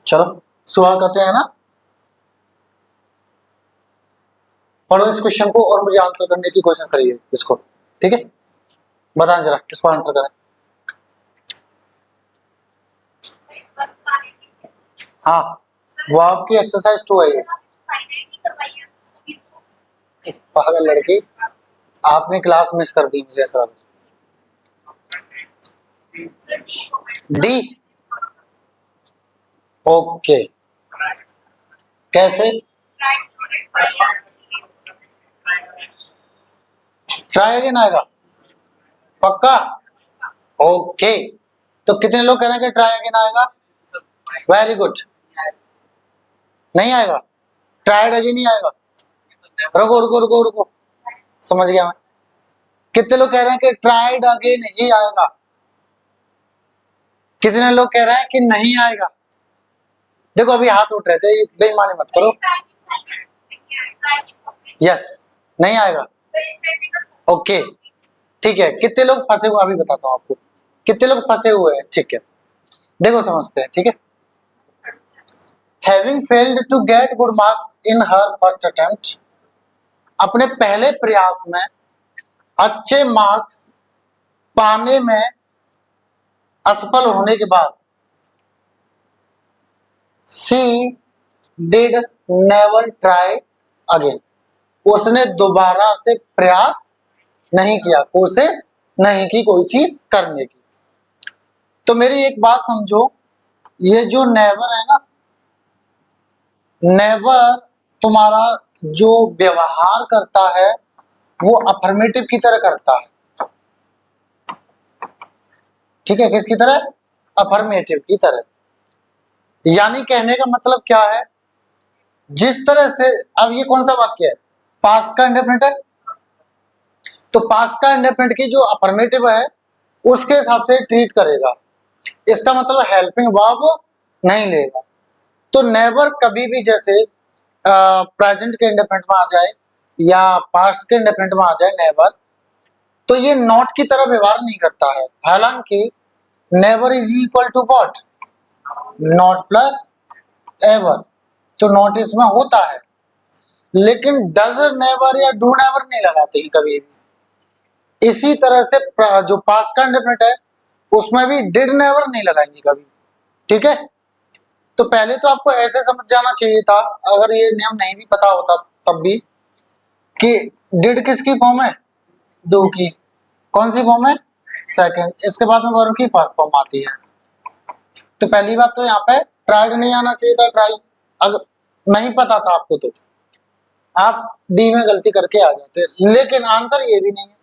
चलो शुरुआत करते हैं ना। पढ़ो इस क्वेश्चन को और मुझे आंसर करने की कोशिश करिए इसको, ठीक है। बताएं जरा किसको आंसर करें। हाँ, वो आपकी एक्सरसाइज 2 है ये। पागल लड़की, आपने क्लास मिस कर दी मुझे ऐसा। D, okay. कैसे? ट्राई अगेन आएगा पक्का? ओके, तो कितने लोग कह रहे हैं कि ट्राई अगेन आएगा? Very good. नहीं आएगा, ट्राइड अगेन नहीं आएगा। रुको रुको रुको रुको, समझ गया मैं। कितने लोग कह रहे हैं कि ट्राइड अगेन ही आएगा? कितने लोग कह रहे हैं कि नहीं आएगा? देखो अभी हाथ उठ रहे थे, बेईमानी मत करो। यस, नहीं आएगा। ओके ठीक है, कितने लोग फंसे हुए अभी बताता हूँ आपको, कितने लोग फंसे हुए हैं। ठीक है, देखो समझते हैं, ठीक है। Having failed to get good marks in her first attempt, अपने पहले प्रयास में अच्छे मार्क्स पाने में असफल होने के बाद she did never try again, उसने दोबारा से प्रयास नहीं किया, कोशिश नहीं की कोई चीज करने की। तो मेरी एक बात समझो, ये जो नेवर है ना, नेवर तुम्हारा जो व्यवहार करता है वो अफर्मेटिव की तरह करता है, ठीक है। किसकी तरह? अफर्मेटिव की तरह। यानी कहने का मतलब क्या है, जिस तरह से, अब ये कौन सा वाक्य है? पास्ट का इंडेफिनिट है, तो पास्ट का इंडेफिनिट की जो अफर्मेटिव है उसके हिसाब से ट्रीट करेगा। इसका मतलब हेल्पिंग वर्ब नहीं लेगा। तो नेवर कभी भी जैसे प्रेजेंट के इंडेफिनिट में आ जाए या पास्ट के इंडेफिनिट में आ जाए नेवर, तो ये नॉट की तरह व्यवहार नहीं करता है। हालांकि never is equal to what? Not plus ever, तो नॉट इसमें होता है, लेकिन डज नेवर या डू नेवर नहीं लगाते हैं कभी भी। इसी तरह से जो पास्ट का इंडेफिनिट है उसमें भी डिड नेवर नहीं लगाएंगे कभी, ठीक है। तो पहले तो आपको ऐसे समझ जाना चाहिए था, अगर ये नियम नहीं भी पता होता तब भी, कि डिड किसकी फॉर्म है? डू की। कौन सी फॉर्म है? सेकंड। इसके बाद में वर्ब की फर्स्ट फॉर्म आती है। तो पहली बात तो यहाँ पे ट्राइड नहीं आना चाहिए था, ट्राई। अगर नहीं पता था आपको तो आप डी में गलती करके आ जाते, लेकिन आंसर ये भी नहीं है,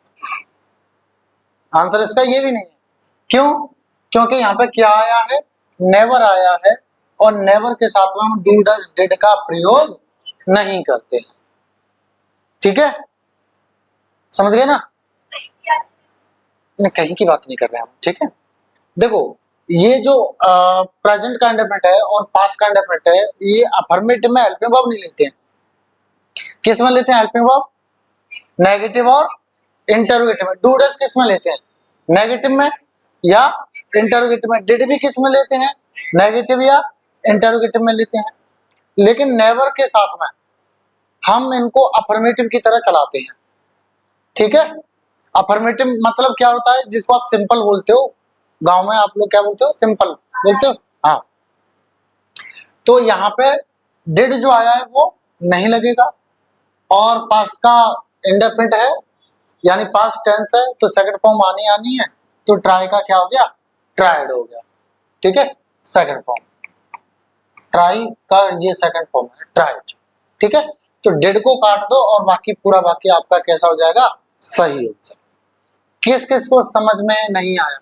आंसर इसका ये भी नहीं है। क्यों? क्योंकि यहाँ पे क्या आया है? नेवर आया है, और नेवर के साथ में हम डू डज डिड का प्रयोग नहीं करते हैं, ठीक है। समझ गए ना? नहीं, कहीं की बात नहीं कर रहे हम, ठीक है। देखो ये जो प्रेजेंट का इंडेफिनिट है और पास्ट का इंडेफिनिट है, ये अफर्मेटिव में हेल्पिंग वर्ब नहीं लेते हैं। किस में लेते हैं हेल्पिंग वर्ब? नेगेटिव और इंटरोगेटिव में। डू डज किस में लेते हैं? नेगेटिव में या इंटरोगेटिव में। डिड भी किस में लेते हैं? नेगेटिव या इंटरोगेटिव में लेते हैं। लेकिन नेवर के साथ में हम इनको अफर्मेटिव की तरह चलाते हैं, ठीक है। अफर्मेटिव मतलब क्या होता है? जिसको आप सिंपल बोलते हो, गांव में आप लोग क्या बोलते हो? सिंपल बोलते हो, हाँ। तो यहाँ पे डिड जो आया है वो नहीं लगेगा, और पास्ट का इंडेफिनिट है यानी पास्ट टेंस है, तो सेकंड फॉर्म आनी आनी है, तो ट्राई का क्या हो गया? ट्राइड हो गया, ठीक है। सेकंड फॉर्म ट्राई का ये सेकंड फॉर्म है, ट्राइड, ठीक है। तो डिड को काट दो और बाकी पूरा वाक्य आपका कैसा हो जाएगा? सही हो जाएगा। किस किस को समझ में नहीं आया?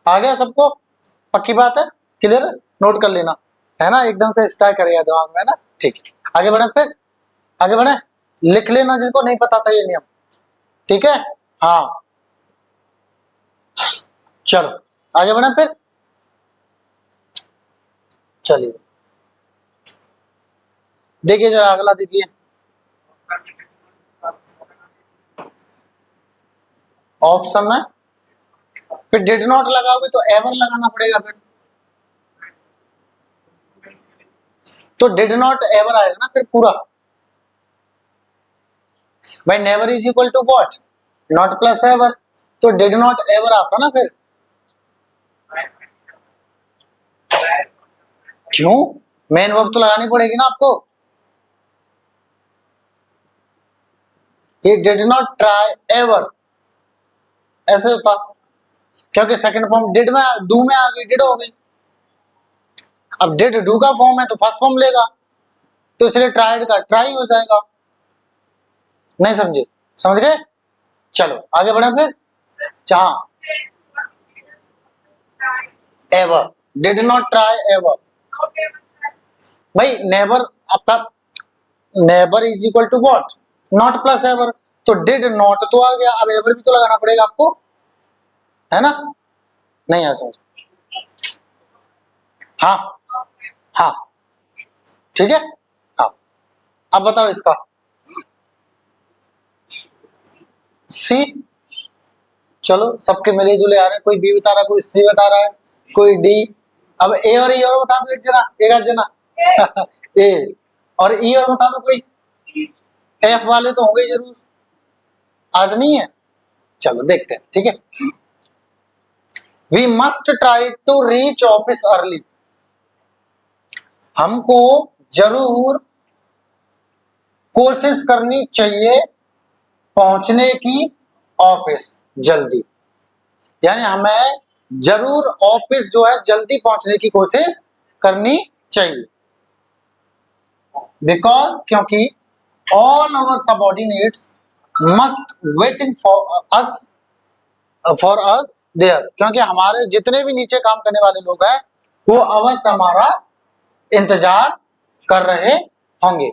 आ गया सबको? पक्की बात है, क्लियर है? नोट कर लेना, है ना, एकदम से स्ट्राइक करेगा दिमाग में ना, ठीक है। आगे बढ़े, फिर आगे बढ़े, लिख लेना जिनको नहीं पता था ये नियम, ठीक है। हाँ चलो आगे बढ़े, फिर चलिए देखिए जरा अगला, देखिए ऑप्शन में फिर डिड नॉट लगाओगे तो एवर लगाना पड़ेगा फिर, तो डिड नॉट एवर आएगा ना फिर पूरा। भाई never is equal to what, not plus ever, तो डिड नॉट एवर आता ना फिर। क्यों, मेन वर्ब तो लगानी पड़ेगी ना आपको। He did not try ever, ऐसे होता, क्योंकि सेकंड फॉर्म डिड में डू में आ गई, डिड हो गई। अब डिड डू का फॉर्म है तो फर्स्ट फॉर्म लेगा, तो इसलिए ट्राइड का ट्राई हो जाएगा। नहीं समझे, समझ गए? चलो आगे बढ़े फिर। जहां ever, did not try ever, भाई नेवर आपका, never is equal to what, not plus ever, तो डिड नॉट तो आ गया, अब एवर भी तो लगाना पड़ेगा आपको, है ना? नहीं आ समझ? हाँ हाँ ठीक है। हाँ अब बताओ इसका सी। चलो सबके मिले जुले आ रहे हैं, कोई बी बता रहा है, कोई सी बता रहा है, कोई डी। अब ए और ई और बता दो, एक जना, एक आध जना ए और ई और बता दो कोई। एफ वाले तो होंगे जरूर, आज नहीं है, चलो देखते हैं, ठीक है। We must try to reach office early, हमको जरूर कोशिश करनी चाहिए पहुंचने की ऑफिस जल्दी, यानी हमें जरूर ऑफिस जो है जल्दी पहुंचने की कोशिश करनी चाहिए। बिकॉज क्योंकि all our subordinates must waiting for us there, क्योंकि हमारे जितने भी नीचे काम करने वाले लोग हैं वो अवश्य हमारा इंतजार कर रहे होंगे।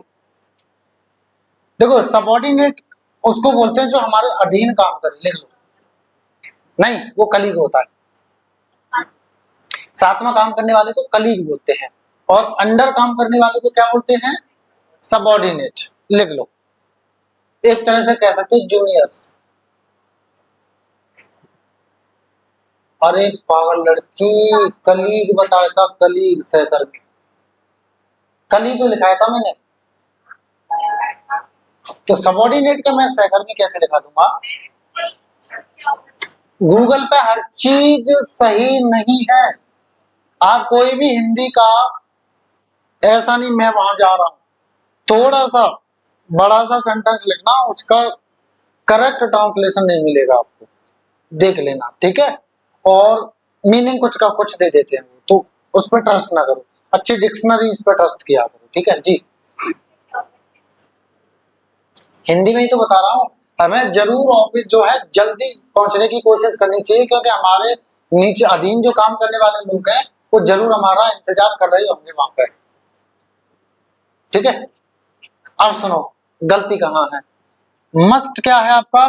देखो सबऑर्डिनेट उसको बोलते हैं जो हमारे अधीन काम करे, लिख लो। नहीं वो कलीग होता है, साथ में काम करने वाले को कलीग बोलते हैं, और अंडर काम करने वाले को क्या बोलते हैं, सबऑर्डिनेट, लिख लो। एक तरह से कह सकते हैं जूनियर्स। अरे पागल लड़की, कलीग बताया था, कलीग सहकर्मी, कलीग लिखाया था मैंने, तो सबऑर्डिनेट का मैं सहकर्मी कैसे लिखा दूंगा। गूगल पे हर चीज सही नहीं है, आप कोई भी हिंदी का, ऐसा नहीं मैं वहां जा रहा हूं, थोड़ा सा बड़ा सा सेंटेंस लिखना, उसका करेक्ट ट्रांसलेशन नहीं मिलेगा आपको, देख लेना, ठीक है। और मीनिंग कुछ का कुछ दे देते हैं, तो उस पर ट्रस्ट ना करो, अच्छी डिक्शनरीज पर ट्रस्ट किया करो, ठीक है जी। हिंदी में ही तो बता रहा हूं, हमें जरूर ऑफिस जो है जल्दी पहुंचने की कोशिश करनी चाहिए, क्योंकि हमारे नीचे अधीन जो काम करने वाले लोग हैं वो जरूर हमारा इंतजार कर रहे होंगे वहां पे, ठीक है। अब सुनो गलती कहाँ है, मस्ट क्या है आपका,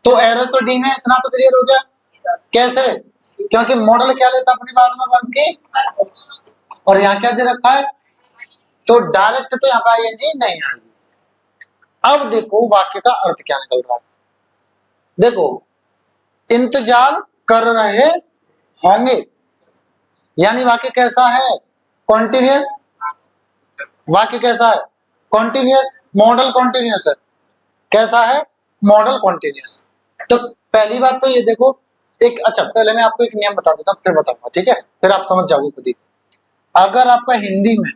तो एरर तो डी में, इतना तो क्लियर हो गया। कैसे, क्योंकि मॉडल क्या लेता अपनी बात में वर्ब की, और यहाँ क्या दे रखा है, तो डायरेक्ट तो यहाँ पे आईएनजी नहीं आएगी। अब देखो वाक्य का अर्थ क्या निकल रहा है, देखो इंतजार कर रहे होंगे, यानी वाक्य कैसा है, कॉन्टिन्यूअस। वाक्य कैसा है, कॉन्टिन्यूअस, मॉडल कॉन्टिन्यूअस है, कैसा है, मॉडल कॉन्टिन्यूअस। तो पहली बात तो ये देखो, एक अच्छा पहले मैं आपको एक नियम बता देता हूं फिर बताऊंगा, ठीक है, फिर आप समझ जाओगे खुद ही। अगर आपका हिंदी में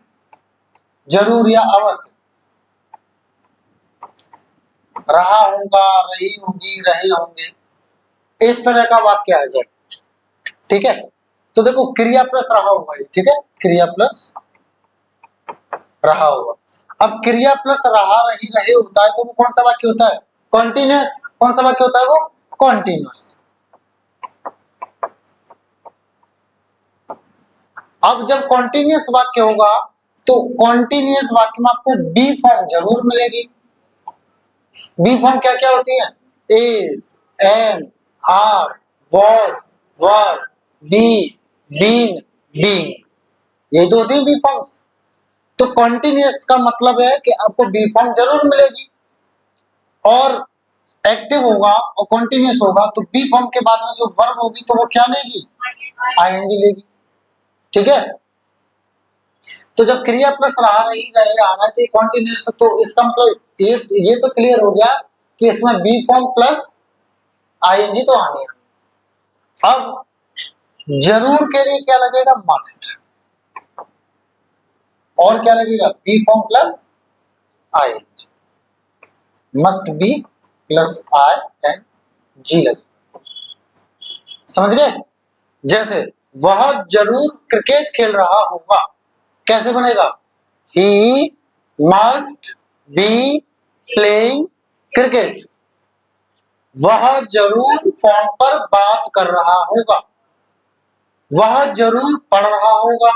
जरूर या अवश्य, रहा होगा, रही होगी, रहे होंगे, इस तरह का वाक्य आ जाए, ठीक है, तो देखो क्रिया प्लस रहा होगा, ठीक है, क्रिया प्लस रहा होगा। अब क्रिया प्लस रहा, रही, रहे होता है तो वो कौन सा वाक्य होता है, कॉन्टिन्यूअस। कौन सा वाक्य होता है वो, कॉन्टिन्यूअस। अब जब कॉन्टिन्यूअस वाक्य होगा तो कॉन्टिन्यूअस वाक्य में आपको बी फॉर्म जरूर मिलेगी। बी फॉर्म क्या क्या होती है, is, am, are, was, were, be, been, being, ये तो होती है बी फॉर्म्स। तो कॉन्टिन्यूअस का मतलब है कि आपको बी फॉर्म जरूर मिलेगी, और एक्टिव होगा और कॉन्टिन्यूअस होगा तो बी फॉर्म के बाद में जो वर्ब होगी तो वो क्या लेगी, आईएनजी लेगी। ठीक है। तो जब क्रिया प्लस रहा रही रहे आ रहा है तो कॉन्टिन्यूस, तो इसका मतलब ये तो क्लियर हो गया कि इसमें बी फॉर्म प्लस आईएनजी तो आनी है। अब जरूर के लिए क्या लगेगा, मस्ट, और क्या लगेगा, be form plus I N G, must be plus I N G लगेगा। समझ गए? जैसे वह जरूर क्रिकेट खेल रहा होगा, कैसे बनेगा, he must be playing cricket. वह जरूर फोन पर बात कर रहा होगा, वह जरूर पढ़ रहा होगा,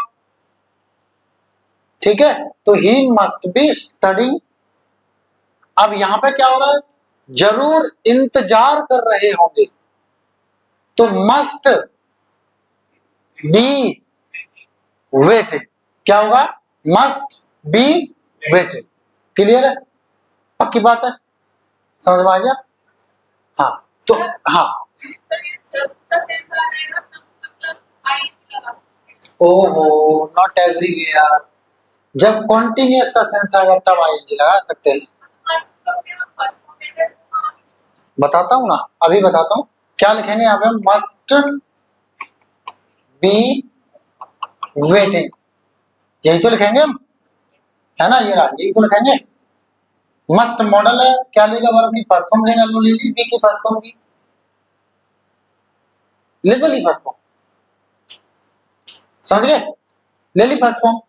ठीक है। तो ही मस्ट बी स्टडिंग। अब यहां पे क्या हो रहा है, जरूर इंतजार कर रहे होंगे, तो मस्ट बी वेटिंग। क्या होगा, मस्ट बी वेटिंग। क्लियर है, पक्की बात है, समझ में आ गया? हाँ तो हाँ, ओहो नॉट एवरीवेयर, जब कॉन्टिन्यूअस का सेंस आएगा तब आईएनजी लगा सकते हैं। बताता हूं ना, अभी बताता हूं क्या लिखेंगे यहाँ पे, मस्ट बी वेटिंग, यही तो लिखेंगे हम, है ना, ये रहा, यही तो लिखेंगे। मस्ट मॉडल है, क्या लेगा, वर्ब की फर्स्ट फॉर्म लेगा, लो ले ली, बी की फर्स्ट फॉर्म की ले दो, ली फर्स्ट फॉर्म, समझ गए, ले ली फर्स्ट फॉर्म।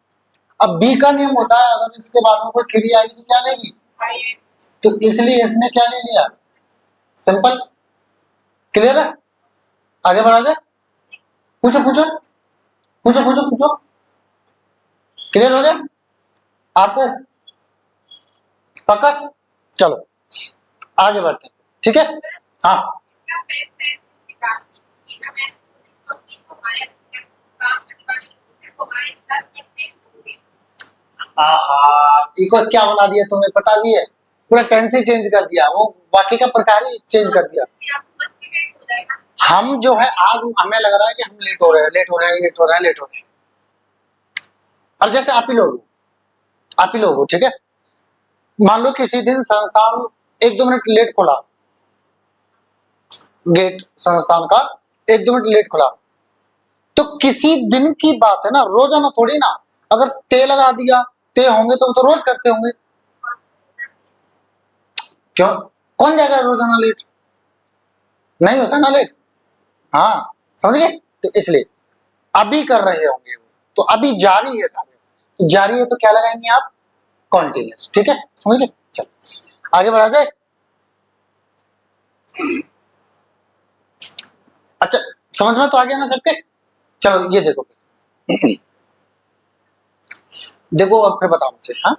अब बी का नियम होता है अगर इसके बाद में कोई क्रिया आएगी तो क्या लेगी, तो इसलिए इसने क्या ले लिया, सिंपल। क्लियर है, आगे बढ़ा जाए, पूछो पूछो पूछो पूछो पूछो, क्लियर हो गया आपको, पक्का? चलो आगे बढ़ते हैं, ठीक है। हाँ इको क्या बना दिया तुम्हें पता भी है, पूरा टेंस ही चेंज कर दिया, वो वाक्य का प्रकार ही चेंज कर दिया। हम जो है आज हमें लग रहा है कि हम लेट हो रहे हैं, लेट हो रहे हैं, लेट हो रहे हैं, लेट हो रहे हैं। अब जैसे आप ही लोग हो, ठीक है, मान लो किसी दिन संस्थान 1-2 मिनट लेट खुला, गेट संस्थान का 1-2 मिनट लेट खुला, तो किसी दिन की बात है ना, रोजाना थोड़ी ना, अगर ते लगा दिया, ते होंगे तो रोज करते होंगे, क्यों, कौन जाएगा रोजाना लेट, नहीं होता ना लेट, हाँ समझ गए, तो इसलिए अभी कर रहे होंगे, तो अभी जारी है कार्य, तो जारी है तो क्या लगाएंगे आप, कॉन्टिन्यूस, ठीक है, समझ गए। चलो आगे बढ़ा जाए। अच्छा समझ में तो आ गया ना सबके, चलो ये देखो देखो अब फिर बताओ मुझे, हाँ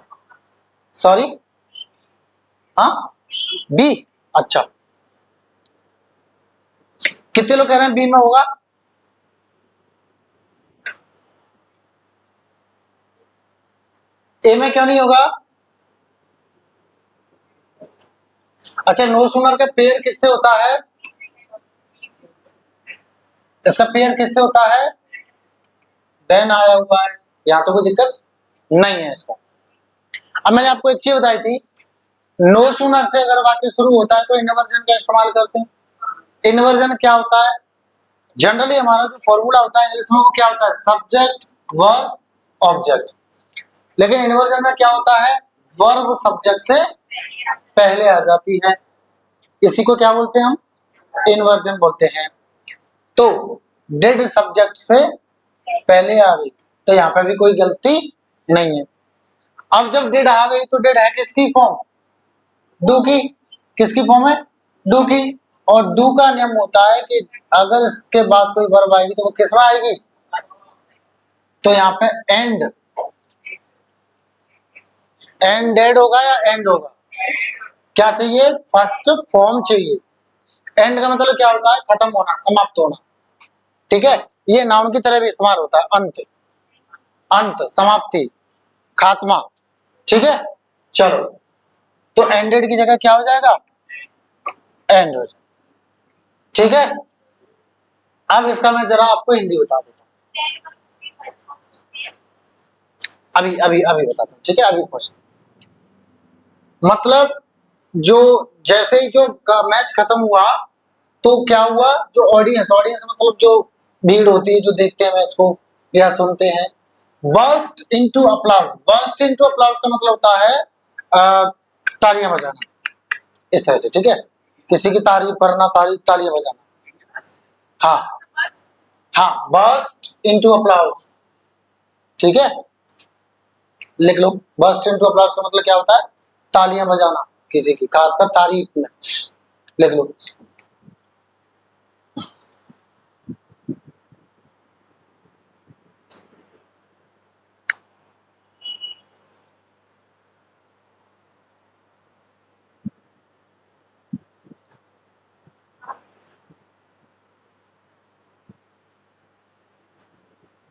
सॉरी, हाँ बी, अच्छा कितने लोग कह रहे हैं बी में होगा, ए में क्यों नहीं होगा, अच्छा नो सुनर का पेयर किससे होता है, इसका पेयर किससे होता है, देन आया हुआ है, यहाँ तो कोई दिक्कत नहीं है इसको। अब मैंने आपको एक चीज बताई थी, नो सुनर से अगर वाक्य शुरू होता है तो इनवर्जन का इस्तेमाल करते हैं। इनवर्जन क्या होता है, जनरली हमारा जो फॉर्मूला होता है इंग्लिश में वो क्या होता है, सब्जेक्ट वर्ब ऑब्जेक्ट, लेकिन इन्वर्जन में क्या होता है, वर्ब सब्जेक्ट से पहले आ जाती है, इसी को क्या बोलते हैं हम, इन्वर्जन बोलते हैं। तो डिड सब्जेक्ट से पहले आ गई तो यहाँ पे भी कोई गलती नहीं है। अब जब डिड आ गई तो डिड है किसकी फॉर्म, डू की, किसकी फॉर्म है, डू की, और डू का नियम होता है कि अगर इसके बाद कोई वर्ब आएगी तो वो किस में आएगी, तो यहाँ पे एंडेड होगा या एंड होगा, क्या चाहिए, फर्स्ट फॉर्म चाहिए। एंड का मतलब क्या होता है, खत्म होना, समाप्त होना, ठीक है, ये नाउन की तरह भी इस्तेमाल होता है, अंत, अंत, समाप्ति, खात्मा, ठीक है। चलो तो एंडेड की जगह क्या हो जाएगा, एंड हो जाएगा, ठीक है। अब इसका मैं जरा आपको हिंदी बता देता हूँ, अभी अभी अभी बताता हूँ, ठीक है, अभी पूछ। मतलब जो जैसे ही जो मैच खत्म हुआ तो क्या हुआ, जो ऑडियंस ऑडियंस मतलब जो भीड़ होती है जो देखते हैं मैच को या सुनते हैं, बर्स्ट इनटू अप्लाउज। बर्स्ट इनटू अप्लाउज का मतलब होता है तालियां बजाना, इस तरह से, ठीक है, किसी की तारीफ करना, तालियां बजाना। हाँ हाँ, बर्स्ट इनटू अप्लाउज, ठीक है, लिख लो। बर्स्ट इनटू अप्लाउज का मतलब क्या होता है, तालियां बजाना किसी की, खासकर तारीफ में, लिख लो।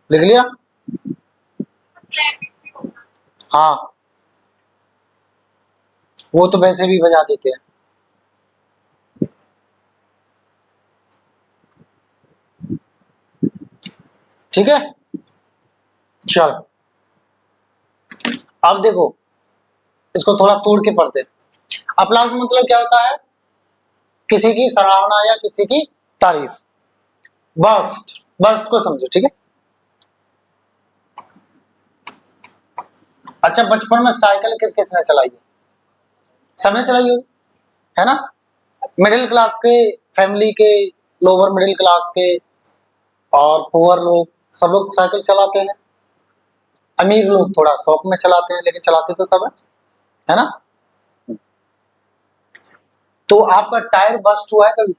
लिख लिया? हाँ, वो तो वैसे भी बजा देते हैं। ठीक है, चल अब देखो, इसको थोड़ा तोड़ के पढ़ते हैं। अप्लाउज मतलब क्या होता है, किसी की सराहना या किसी की तारीफ। बर्स्ट, बर्स्ट को समझो, ठीक है। अच्छा, बचपन में साइकिल किस किसने चलाई है? सबने चलाई होगी, है ना। मिडिल क्लास के, फैमिली के, लोअर मिडिल क्लास के और पुअर लोग, सब लोग साइकिल चलाते हैं। अमीर लोग थोड़ा शौक में चलाते हैं, लेकिन चलाते तो सब है ना। तो आपका टायर बस्ट हुआ है कभी?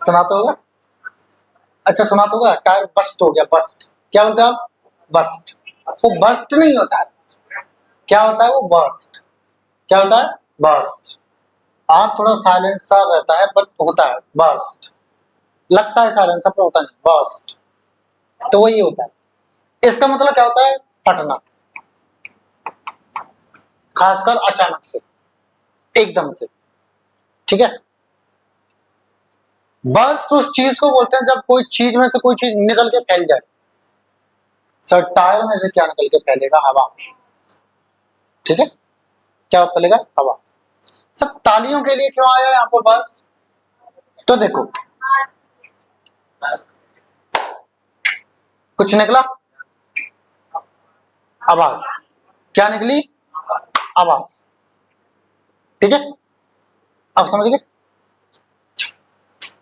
सुना तो होगा। अच्छा, सुना तो होगा, टायर बस्ट हो गया, बस्ट क्या बोलते हैं आप? बस्ट। वो बस्ट नहीं होता है, क्या होता है वो, बस्ट। क्या होता है, बस्ट। आप थोड़ा साइलेंट सा रहता है बट होता है बस्ट, लगता है साइलेंट सा पर होता नहीं, बस्ट। तो वही होता है। इसका मतलब क्या होता है, फटना, खासकर अचानक से, एकदम से, ठीक है। बस उस चीज को बोलते हैं जब कोई चीज में से कोई चीज निकल के फैल जाए। सर, टायर में से क्या निकल के फैलेगा, हवा, ठीक है, क्या फैलेगा, हवा। सब तालियों के लिए क्यों आया यहाँ पर बस, तो देखो कुछ निकला, आवाज, क्या निकली, आवाज, ठीक है। अब समझ गए,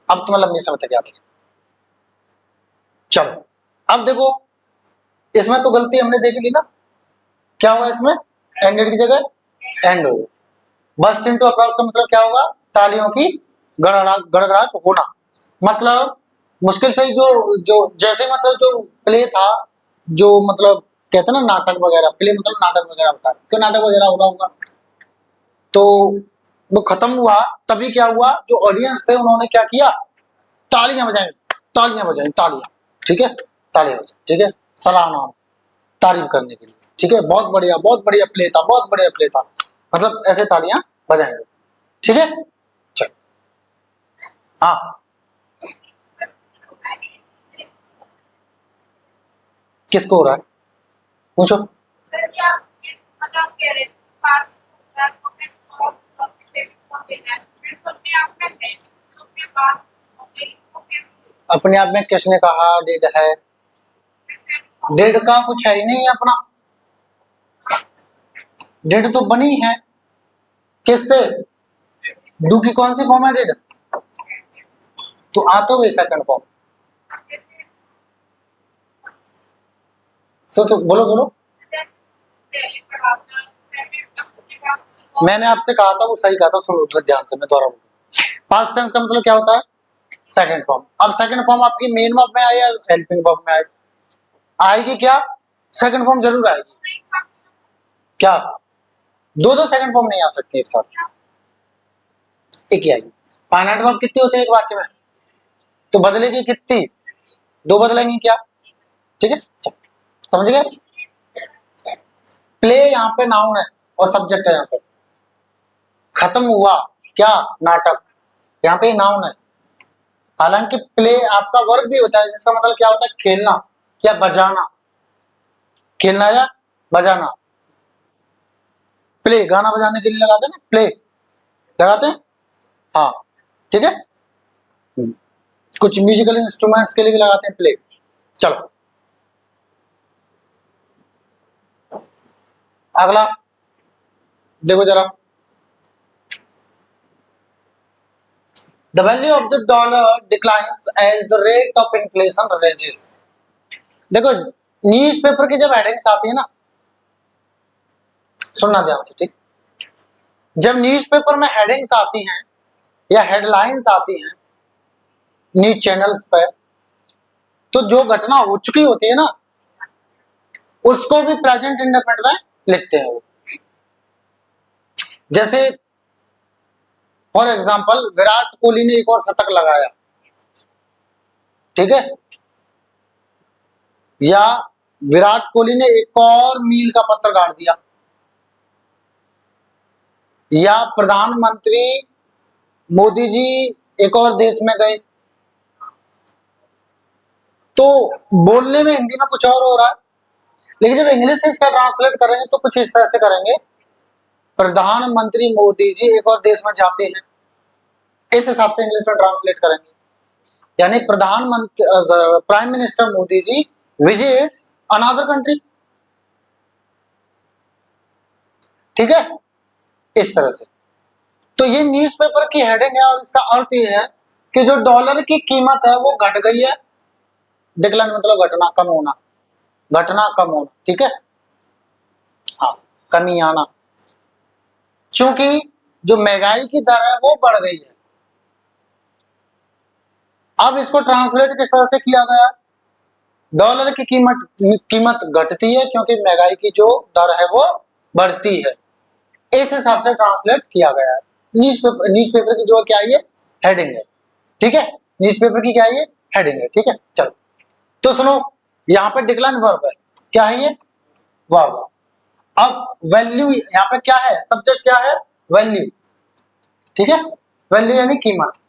अब तुम्हें लंबी समय तक याद है। चलो अब देखो, इसमें तो गलती हमने देख ली ना, क्या हुआ इसमें, एंडेड की जगह एंड हो। बस्ट इनटू अप्लॉज का मतलब क्या होगा, तालियों की गड़गड़ाहट होना। मतलब मुश्किल से ही जो जो जैसे मतलब जो प्ले था, जो मतलब कहते हैं ना नाटक वगैरह, प्ले मतलब नाटक वगैरह होता है, तो नाटक वगैरह हो रहा होगा, तो वो खत्म हुआ, तभी क्या हुआ, जो ऑडियंस थे उन्होंने क्या किया, तालियां बजाई, तालियां बजाई, तालियां, ठीक है, तालियां बजाई, ठीक है, सराहना, तारीफ करने के लिए, ठीक है, बहुत बढ़िया प्ले था, बहुत बढ़िया प्ले था, मतलब ऐसे तालियां बजाएंगे, ठीक है। चल, हाँ, किसको हो रहा है, पूछो। अपने आप में किसने कहा डेड है, डेड का कुछ है ही नहीं अपना, डेड तो बनी है, किससे, डू की कौन सी फॉर्म है डेड, तो आ तो गई सेकंड फॉर्म, सोचो, बोलो बोलो। मैंने आपसे कहा था, वो सही कहा था, सुनो तो ध्यान से, मैं दोबारा बोलूं। पास्ट टेंस का मतलब क्या होता है, सेकंड फॉर्म। अब सेकंड फॉर्म आपकी मेन वर्ब में आए या हेल्पिंग वर्ब में आए, आएगी क्या, सेकंड फॉर्म जरूर आएगी, क्या दो दो सेकंड फॉर्म नहीं आ सकती एक साथ, एक ही आएगी। फाइनाइट वर्ब कितनी होती है एक वाक्य में, तो बदलेगी कितनी, दो बदलेंगी क्या, ठीक है, समझ गए। प्ले यहाँ पे नाउन है और सब्जेक्ट है, यहाँ पे खत्म हुआ क्या, नाटक, यहाँ पे नाउन है। हालांकि प्ले आपका वर्ब भी होता है, जिसका मतलब क्या होता है, खेलना या बजाना, खेलना या बजाना, प्ले गाना बजाने के लिए लगाते हैं ना, प्ले लगाते हैं, हाँ ठीक है। कुछ म्यूजिकल इंस्ट्रूमेंट्स के लिए भी लगाते हैं प्ले। चलो अगला देखो जरा, the value of the dollar declines as the rate of inflation raises. देखो न्यूज़पेपर की जब हेडिंग्स आती है ना, सुनना ध्यान से ठीक, जब न्यूज़पेपर में हेडिंग्स आती हैं या हेडलाइंस आती हैं न्यूज चैनल्स पर, तो जो घटना हो चुकी होती है ना उसको भी प्रेजेंट इंडेफिनिट में लिखते हैं वो। जैसे फॉर एग्जांपल विराट कोहली ने एक और शतक लगाया, ठीक है, या विराट कोहली ने एक और मील का पत्थर गाड़ दिया, या प्रधानमंत्री मोदी जी एक और देश में गए, तो बोलने में हिंदी में कुछ और हो रहा है, लेकिन जब इंग्लिश से इसका ट्रांसलेट करेंगे तो कुछ इस तरह से करेंगे, प्रधानमंत्री मोदी जी एक और देश में जाते हैं, इस हिसाब से इंग्लिश में ट्रांसलेट करेंगे। यानी प्रधानमंत्री prime minister Modi ji visits another country, ठीक है, इस तरह से। तो ये न्यूज़पेपर की हेडिंग है और इसका अर्थ ये है कि जो डॉलर की कीमत है वो घट गई है, डिक्लाइन मतलब घटना, कम होना, घटना कम होना, ठीक है, हाँ कमी आना, क्योंकि जो महंगाई की दर है वो बढ़ गई है। अब इसको ट्रांसलेट किस तरह से किया गया, डॉलर की कीमत घटती है क्योंकि महंगाई की जो दर है वो बढ़ती है, इस हिसाब से ट्रांसलेट किया गया है। न्यूज़पेपर की जो क्या है हेडिंग है, ठीक है, न्यूज़पेपर की क्या है हेडिंग है, ठीक है। चलो तो सुनो, यहाँ पे डिक्लाइन वर्ब है, क्या है ये वर्ब। अब वैल्यू यहाँ पे क्या है, सब्जेक्ट क्या है वैल्यू, ठीक है, वैल्यू यानी कीमत,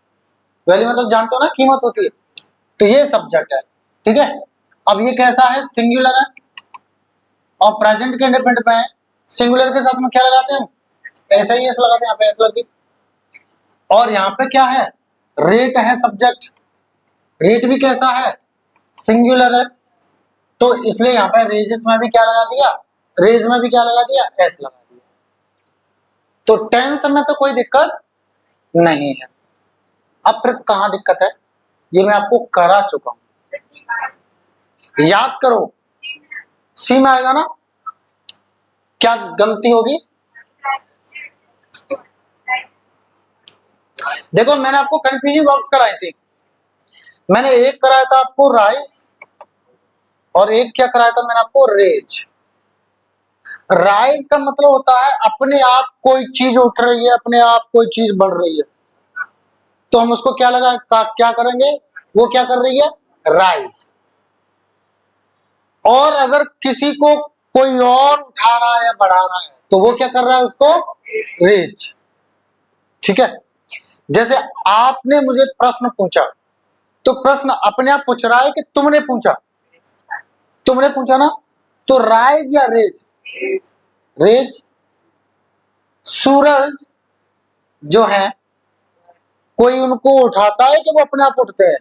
वैल्यू मतलब जानते हो ना कीमत होती है, तो ये सब्जेक्ट है, ठीक है। अब ये कैसा है, सिंगुलर है और प्रेजेंट के इंडेफिनिट में है, सिंगुलर के साथ में क्या लगाते हैं, ऐसा ही एस लगाते हैं, यहाँ पे एस लगी, और यहाँ पे क्या है रेट है सब्जेक्ट, रेट भी कैसा है सिंगुलर है, तो इसलिए यहाँ पे रेजेस में भी क्या लगा दिया, रेज में भी क्या लगा दिया, एस लगा दिया। तो टेंस में तो कोई दिक्कत नहीं है। अब फिर कहाँ दिक्कत है, ये मैं आपको करा चुका हूं, याद करो, सी में आएगा ना, क्या गलती होगी, देखो मैंने आपको कंफ्यूजिंग बॉक्स कराई थी, मैंने एक कराया था आपको राइस और एक क्या कराया था मैंने आपको रेज। राइज का मतलब होता है अपने आप कोई चीज उठ रही है, अपने आप कोई चीज बढ़ रही है, तो हम उसको क्या क्या करेंगे, वो क्या कर रही है राइज। और अगर किसी को कोई और उठा रहा है या बढ़ा रहा है तो वो क्या कर रहा है उसको रेज, ठीक है। जैसे आपने मुझे प्रश्न पूछा तो प्रश्न अपने आप पूछ रहा है कि तुमने पूछा, तुमने पूछा ना, तो राइज या रेज, रेज। सूरज जो है कोई उनको उठाता है कि वो अपने आप उठते हैं,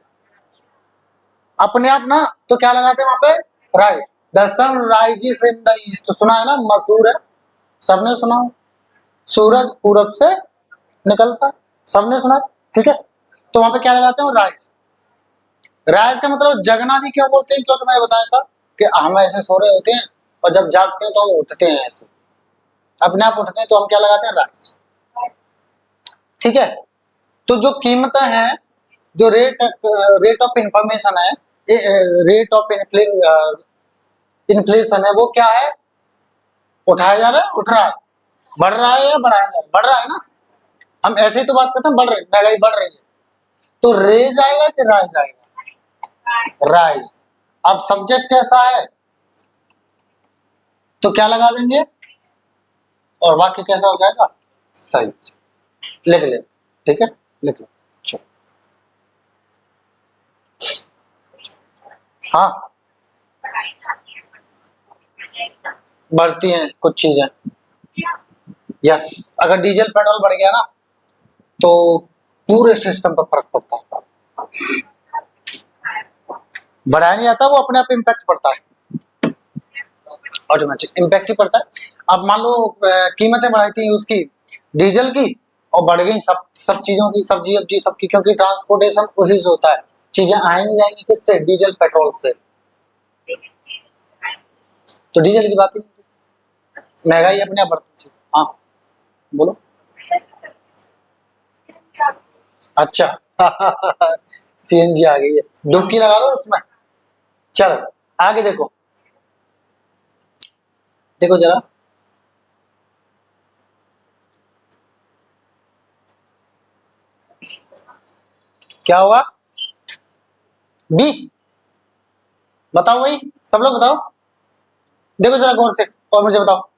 अपने आप ना, तो क्या लगाते हैं वहां पे right, the sun rises in the east, सुना है ना, मशहूर है, सबने सुना हो, सूरज पूरब से निकलता, सबने सुना, ठीक है। तो वहां पे क्या लगाते हैं राइज। राइज का मतलब जगना भी क्यों बोलते हैं, क्योंकि मैंने बताया था कि हम ऐसे सो रहे होते हैं और जब जागते हैं तो हम उठते हैं, ऐसे अपने आप उठते हैं तो हम क्या लगाते हैं राइज, ठीक है। तो जो कीमतें हैं, जो रेट ऑफ इंफॉर्मेशन है, रेट ऑफ इन्फ्लेशन है, वो क्या है, उठाया जा रहा है, उठ रहा है, बढ़ रहा है या बढ़ाया जा रहा है, बढ़ रहा है ना, हम ऐसे ही तो बात करते हैं बढ़ रही महंगाई बढ़ रही है, तो रेज आएगा कि राइज आएगा, राइज। अब सब्जेक्ट कैसा है तो क्या लगा देंगे और वाक्य कैसा हो जाएगा सही, लिख ले, ठीक है, लिख लो, चलो हाँ बढ़ती हैं कुछ चीजें। यस, अगर डीजल पेट्रोल बढ़ गया ना तो पूरे सिस्टम पर फर्क पड़ता है। बढ़ाया नहीं जाता, वो अपने आप इम्पैक्ट पड़ता है, ऑटोमेटिक इम्पैक्ट ही पड़ता है। अब मान लो कीमतें बढ़ाई थी उसकी, डीजल की, और बढ़ गई सब चीजों की, सब्जी अब्जी सबकी, क्योंकि ट्रांसपोर्टेशन उसी से होता है। चीजें आएंगी जाएंगी किससे? डीजल पेट्रोल से। तो डीजल की बात ही नहीं, महंगाई अपने आप बढ़ती चीज। हाँ बोलो। अच्छा सीएनजी आ गई है, डुबकी लगा लो उसमें। चलो आगे देखो, देखो जरा, क्या होगा? बी, बताओ भाई, सब लोग बताओ, देखो जरा गौर से और मुझे बताओ।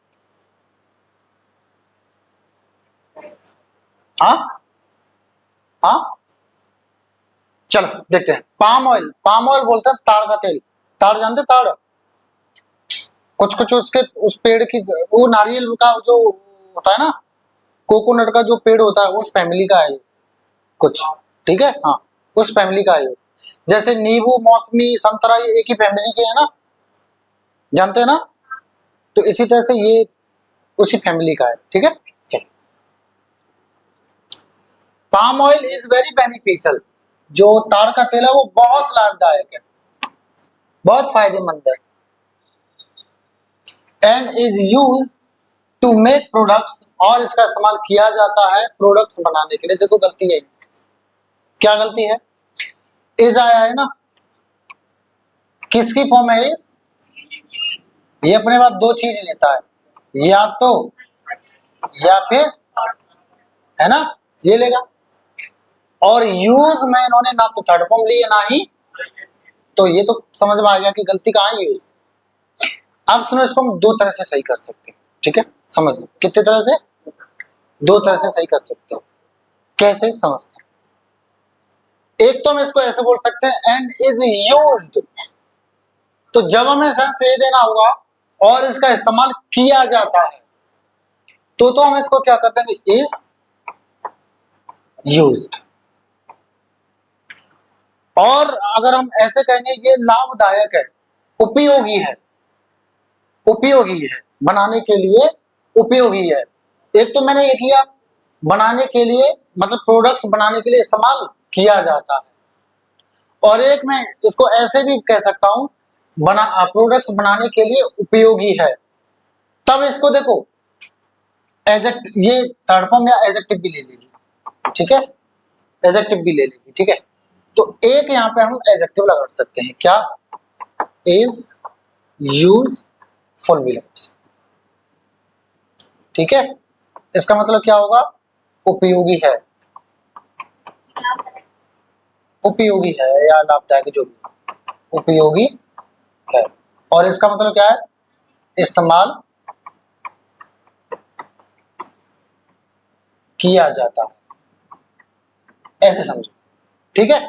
हाँ हाँ, चलो देखते हैं। पाम ऑयल, पाम ऑयल बोलते हैं ताड़ का तेल। ताड़ जानते, ताड़, कुछ कुछ उसके उस पेड़ की, वो नारियल का जो होता है ना, कोकोनट का जो पेड़ होता है उस फैमिली का है ये कुछ, ठीक है। हाँ, उस फैमिली का है ये। जैसे नींबू, मौसमी, संतरा, ये एक ही फैमिली के है ना, जानते हैं ना। तो इसी तरह से ये उसी फैमिली का है, ठीक है। चलो, palm oil is very beneficial, जो ताड़ का तेल है वो बहुत लाभदायक है, बहुत फायदेमंद है। And is use to make products, और इसका इस्तेमाल किया जाता है प्रोडक्ट्स बनाने के लिए। देखो गलती है, क्या गलती है? इज आया है ना, किसकी फॉर्म है इज? ये अपने पास दो चीज लेता है, या तो या फिर, है ना, ये लेगा। और यूज में इन्होंने ना तो थर्ड फॉर्म ली है ना ही, तो ये तो समझ में आ गया कि गलती कहाँ है, यूज। अब सुनो, इसको हम दो तरह से सही कर सकते हैं, ठीक है। समझ लो कितने तरह से, दो तरह से सही कर सकते हो। कैसे समझते हैं? एक तो हम इसको ऐसे बोल सकते हैं, एंड इज यूज्ड, तो जब हमें सेंस ये देना होगा और इसका इस्तेमाल किया जाता है, तो हम इसको क्या कर देंगे? Is used. और अगर हम ऐसे कहेंगे ये लाभदायक है, उपयोगी है, उपयोगी है, बनाने के लिए उपयोगी है। एक तो मैंने ये किया, बनाने के लिए, मतलब प्रोडक्ट्स बनाने के लिए इस्तेमाल किया जाता है। और एक मैं इसको ऐसे भी कह सकता हूं, बना प्रोडक्ट्स बनाने के लिए उपयोगी है। तब इसको देखो, एजेक्ट, ये थर्ड फॉर्म या एजेक्टिव भी ले लेगी, ठीक है, एजेक्टिव भी ले लेगी, ठीक है। तो एक यहाँ पे हम एजेक्टिव लगा सकते हैं, क्या? इज यूजफुल भी लगा सकते हैं, ठीक है। इसका मतलब क्या होगा? उपयोगी है, उपयोगी है या लाभदायक, जो भी, उपयोगी है। और इसका मतलब क्या है? इस्तेमाल किया जाता है, ऐसे समझो, ठीक है।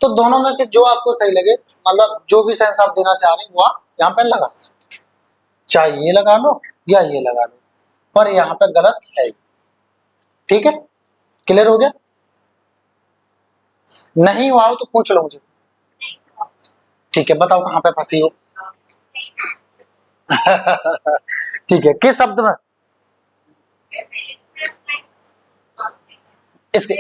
तो दोनों में से जो आपको सही लगे, मतलब जो भी सेंस आप देना चाह रहे हैं वो आप यहाँ पे लगा सकते हैं, चाहे ये लगा लो या ये लगा लो, पर यहाँ पे गलत है, ठीक है। क्लियर हो गया? नहीं हुआ हो तो पूछ लो मुझे, ठीक है। बताओ कहाँ पे फंसी हो ठीक है, किस शब्द में? इसके,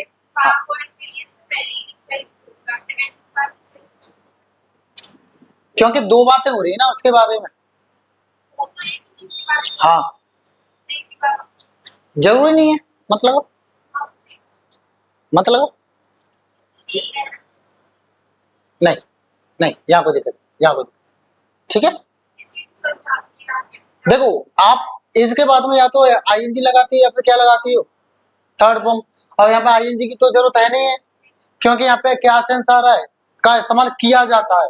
क्योंकि दो बातें हो रही है ना उसके बारे में। हाँ, जरूरी नहीं है, मतलब, मतलब नहीं, नहीं, यहाँ कोई दिक्कत, यहाँ कोई दिक्कत, ठीक है। देखो, आप इसके बाद में या तो आईएनजी लगाती है या फिर क्या लगाती हो? Third form. और यहाँ पे आईएनजी की तो जरूरत है नहीं है, क्योंकि यहाँ पे क्या सेंस आ रहा है? का इस्तेमाल किया जाता है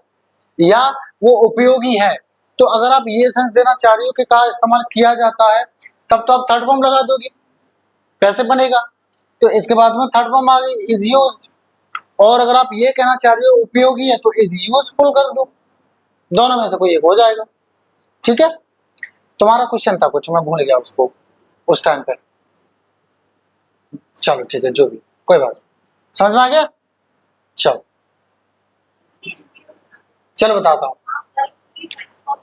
या वो उपयोगी है। तो अगर आप ये सेंस देना चाह रही हो कि का इस्तेमाल किया जाता है, तब तो आप थर्ड फॉर्म लगा दोगी, कैसे बनेगा? तो इसके बाद में थर्ड फॉर्म आ गई, इज यूज्ड। और अगर आप ये कहना चाह रही हो उपयोगी है, तो इज यूजफुल कर दो, दोनों में से कोई एक हो जाएगा, ठीक है। तुम्हारा क्वेश्चन था कुछ, मैं भूल गया उसको उस टाइम पे। चलो ठीक है, जो भी, कोई बात नहीं। समझ में आ गया? चलो चलो बताता हूँ।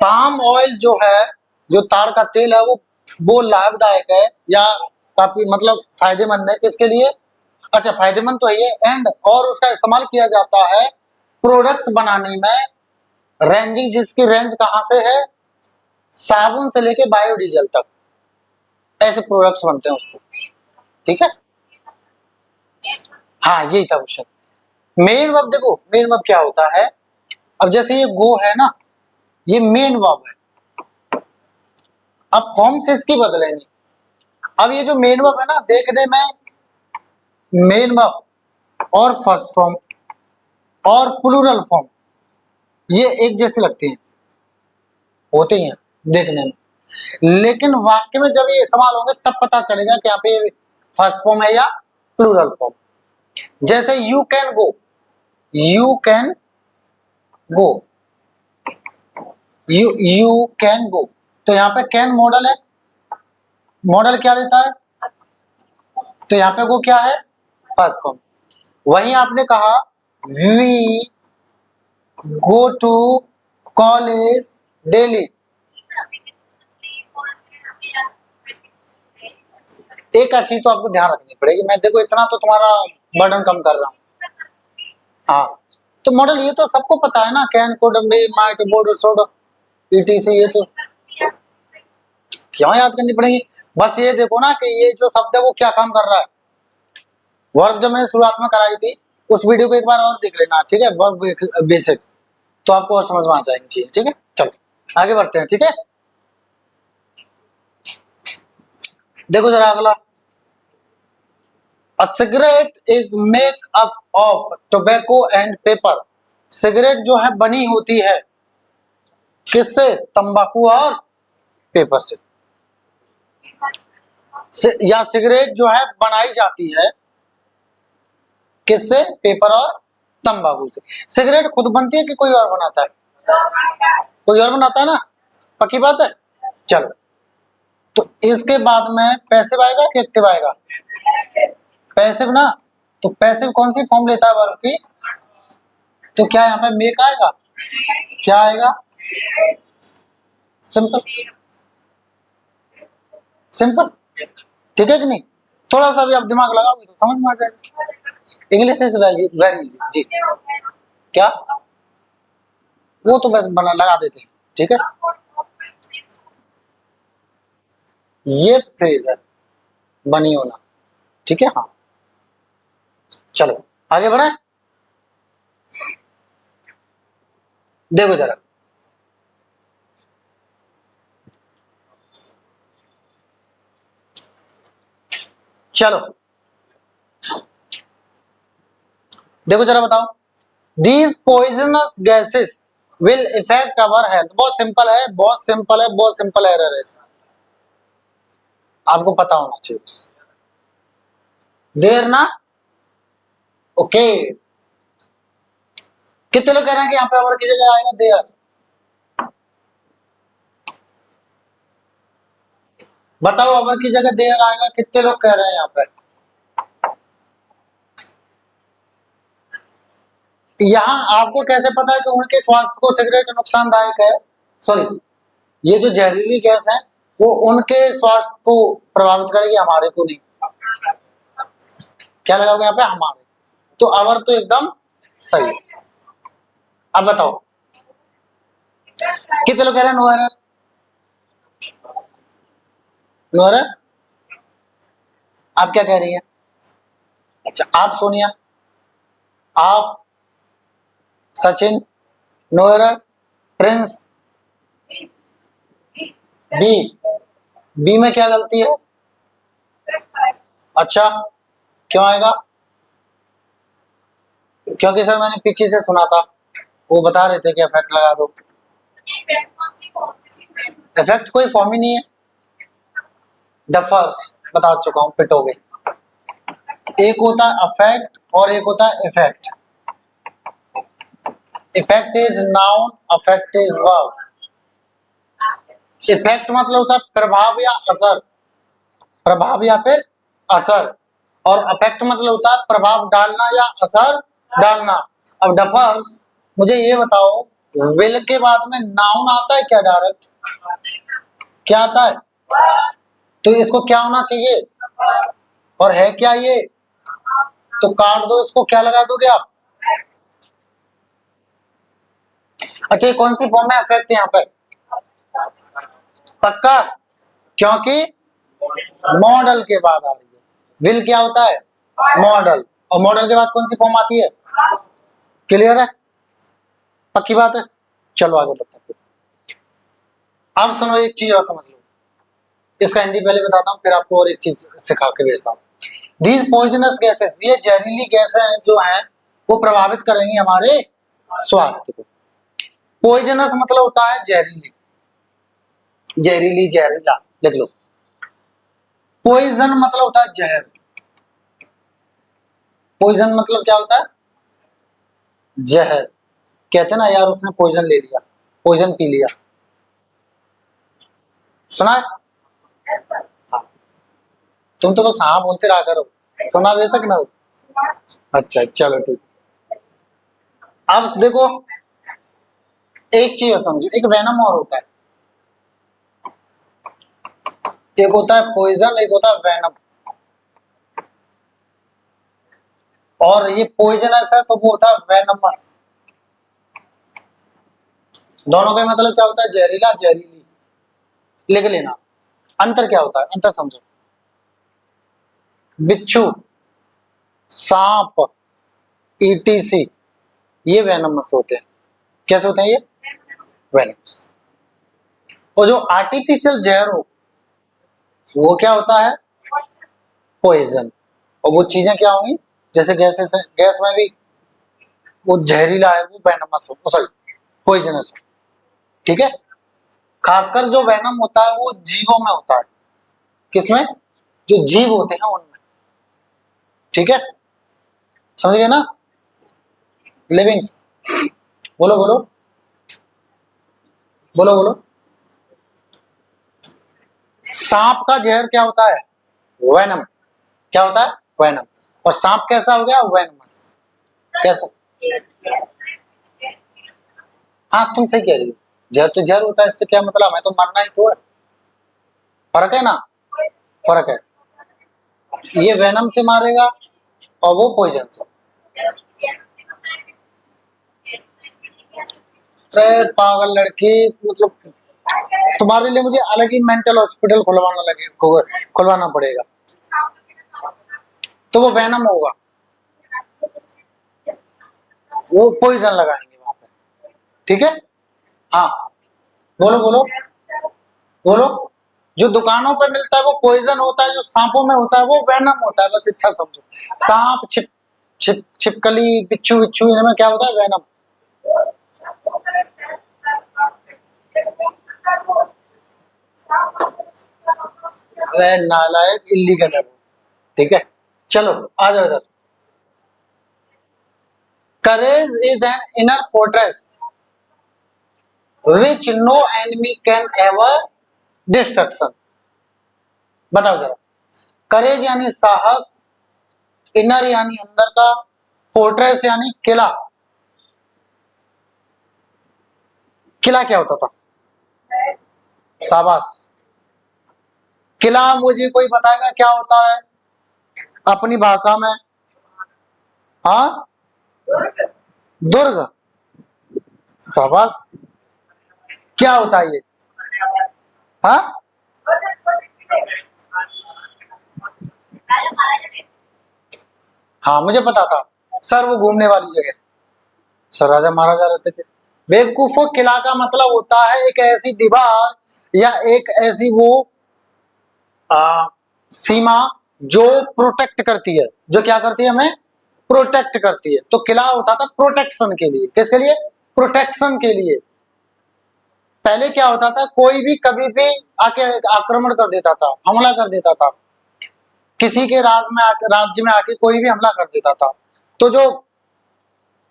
पाम ऑयल जो है, जो ताड़ का तेल है, वो लाभदायक है या काफी मतलब फायदेमंद है किसके लिए? अच्छा, फायदेमंद तो है एंड, और उसका इस्तेमाल किया जाता है प्रोडक्ट्स बनाने में, रेंजिंग, जिसकी रेंज कहां से है? साबुन से लेके बायोडीजल तक, ऐसे प्रोडक्ट्स बनते हैं उससे। ठीक है, हाँ यही था क्वेश्चन। मेन वर्ब देखो, मेन वर्ब क्या होता है? अब जैसे ये गो है ना, ये मेन वर्ब है। अब फॉर्म से इसकी बदलेंगे। अब ये जो मेन वर्ब है ना, देखने में मेन वर्ब और फर्स्ट फॉर्म और प्लूरल फॉर्म ये एक जैसे लगते हैं, होते ही हैं देखने में, लेकिन वाक्य में जब ये इस्तेमाल होंगे तब पता चलेगा कि यहाँ पे फर्स्ट फॉर्म है या प्लूरल फॉर्म। जैसे you can go, you can go, you can go, तो यहाँ पे कैन मॉडल है, मॉडल क्या लेता है? तो यहाँ पे गो क्या है? First form. वहीं आपने कहा we go to college daily, एक चीज तो आपको ध्यान रखनी पड़ेगी, मैं देखो इतना तो तुम्हारा बर्डन कम कर रहा हूँ। हाँ, तो मॉडल ये तो सबको पता है ना, can, could, may, might, would, should, etc, ये तो क्यों याद करनी पड़ेगी? बस ये देखो ना कि ये जो शब्द है वो क्या काम कर रहा है। वर्ब जब मैंने शुरुआत में कराई थी, उस वीडियो को एक बार और देख लेना, ठीक है, वर्ब बेसिक्स, तो आपको और समझ में आ जाएंगी चीजें। ठीक है, चलो आगे बढ़ते हैं। ठीक है, देखो जरा अगला, A cigarette is make up of tobacco and paper। Cigarette जो है बनी होती है किससे? तंबाकू और पेपर से। या सिगरेट जो है बनाई जाती है किससे? पेपर और तंबाकू से। सिगरेट खुद बनती है कि कोई और बनाता है? कोई और बनाता है ना, पक्की बात है। चलो, तो इसके बाद में पैसिव आएगा कि एक्टिव आएगा? पैसिव ना, तो पैसिव कौन सी फॉर्म लेता है वर्ब की? तो क्या यहाँ पे मेक आएगा? क्या आएगा? Simple, simple. ठीक है कि नहीं? थोड़ा सा भी आप दिमाग लगाओगे तो समझ में आ जाएगा। इंग्लिश इज वेरी इजी जी। क्या? वो तो बस बना लगा देते हैं। ठीक है, ये फ्रेज है बनी होना। ठीक है, हाँ चलो आगे बढ़े। देखो जरा, चलो देखो जरा, बताओ, these poisonous gases will effect our health. बहुत सिंपल है, बहुत सिंपल है, बहुत सिंपल एरर है इसका, आपको पता होना चाहिए बस। देर ना, ओके। कितने लोग कह रहे हैं कि यहाँ पे अवर की जगह आएगा देयर? बताओ, अवर की जगह देयर आएगा, कितने लोग कह रहे हैं यहाँ पे? यहाँ आपको कैसे पता है कि उनके स्वास्थ्य को सिगरेट नुकसानदायक है? सॉरी, ये जो जहरीली गैस है वो उनके स्वास्थ्य को प्रभावित करेगी, हमारे को नहीं। क्या लगाओगे यहाँ पे? हमारे। तो अवर तो एकदम सही है। अब बताओ, कितने लोग कह रहे हैं नो एरर? नो एरर, आप क्या कह रही हैं? अच्छा, आप सोनिया, आप Sachin, no error. Prince, B, B में क्या गलती है? अच्छा, क्यों आएगा? क्योंकि सर मैंने पीछे से सुना था, वो बता रहे थे कि इफेक्ट लगा दो। इफेक्ट कोई फॉर्म ही नहीं है, डफर्स बता चुका हूं, पिटोगे। एक होता है अफेक्ट और एक होता है effect. Effect is noun, affect is verb. Effect मतलब होता है प्रभाव या असर, प्रभाव या फिर असर, और अफेक्ट मतलब होता है प्रभाव डालना या असर डालना। अब डफर्स, मुझे ये बताओ, विल के बाद में नाउन आता है क्या डायरेक्ट? क्या आता है? तो इसको क्या होना चाहिए? और है क्या ये? तो काट दो इसको, क्या लगा दोगे आप? अच्छा, ये कौन सी फॉर्म है अफेक्ट यहाँ पे? पक्का? क्योंकि मॉडल के बाद आ रही है। विल क्या होता है? मॉडल। और मॉडल के बाद कौन सी फॉर्म आती है? क्लियर है? पक्की बात है? चलो आगे बढ़ते हैं। अब सुनो, एक चीज और समझ लो, इसका हिंदी पहले बताता हूँ, फिर आपको और एक चीज सिखा के भेजता हूँ। दीज पॉइजनस गैसेस, ये जहरीली गैसें जो हैं वो प्रभावित करेंगी हमारे स्वास्थ्य को। पॉइजनस मतलब होता है जहरीली, जहरीली, जहरीला, लिख लो। पॉइजन मतलब होता है जहर। पॉइजन मतलब क्या होता है? जहर। कहते ना यार उसने पॉइजन ले लिया, पॉइजन पी लिया, सुना है? हाँ। तुम तो बस हाँ बोलते रहा करो, सुना बेशक ना हो। अच्छा चलो ठीक। अब देखो, एक चीज समझो, एक वेनम और होता है, एक होता है पॉइजन, एक होता है वेनम। और ये पॉइजनस है तो वो होता है वेनमस। दोनों का मतलब क्या होता है? जहरीला, जहरीली। लिख लेना। अंतर क्या होता है, अंतर समझो। बिच्छू, सांप, ईटीसी, ये वेनमस होते हैं। कैसे होते हैं ये? वेनमस। और जो आर्टिफिशियल जहर हो वो क्या होता है? पॉइजन। और वो चीजें क्या होंगी? जैसे गैसेस है, गैस में भी वो जहरीला है, वो वेनमस हो, सॉरी पॉइजनस हो। ठीक है? खासकर जो वेनम होता है वो जीवों में होता है। किसमें? जो जीव होते हैं उनमें। ठीक है? समझ गए ना? लिविंग्स। बोलो बोलो बोलो बोलो। सांप का जहर क्या होता है? वेनम। क्या होता है? वेनम। और सांप कैसा हो गया? वेनमस। कैसा? हाँ तुम सही कह रही हो, जहर तो जहर होता है, इससे क्या मतलब है, तो मरना ही तो है। फर्क है ना? फर्क है। ये वेनम से मारेगा और वो पॉइजन से। अरे पागल लड़की, मतलब तुम्हारे लिए मुझे अलग ही मेंटल हॉस्पिटल खुलवाना पड़ेगा। तो वो वेनम होगा, वो पॉइजन लगाएंगे वहां पे। ठीक है? हाँ बोलो बोलो बोलो। जो दुकानों पर मिलता है वो पॉइजन होता है, जो सांपों में होता है वो वेनम होता है, बस इतना समझो। सांप, छिपकली, बिच्छू बिच्छू, इनमें क्या होता है? वेनम। अरे नालायक, इल्लीगल है वो। ठीक है? चलो आ जाओ इधर। Courage is an inner fortress which no enemy can ever destruction. बताओ जरा। करेज यानी साहस, इनर यानी अंदर का, फोर्ट्रेस यानी किला। किला क्या होता था? शाबाश। किला मुझे कोई बताएगा क्या होता है अपनी भाषा में? हाँ, दुर्ग। शाबाश। क्या होता है ये? हाँ, हाँ मुझे पता था सर, वो घूमने वाली जगह, सर राजा महाराजा रहते थे। बेवकूफों, किला का मतलब होता है एक ऐसी दीवार या एक ऐसी वो आ, सीमा जो प्रोटेक्ट करती है, जो क्या करती है? हमें प्रोटेक्ट करती है। तो किला होता था प्रोटेक्शन के लिए। किसके लिए? प्रोटेक्शन के लिए। पहले क्या होता था, कोई भी कभी भी आके आक्रमण कर देता था, हमला कर देता था, किसी के राज्य में आके कोई भी हमला कर देता था। तो जो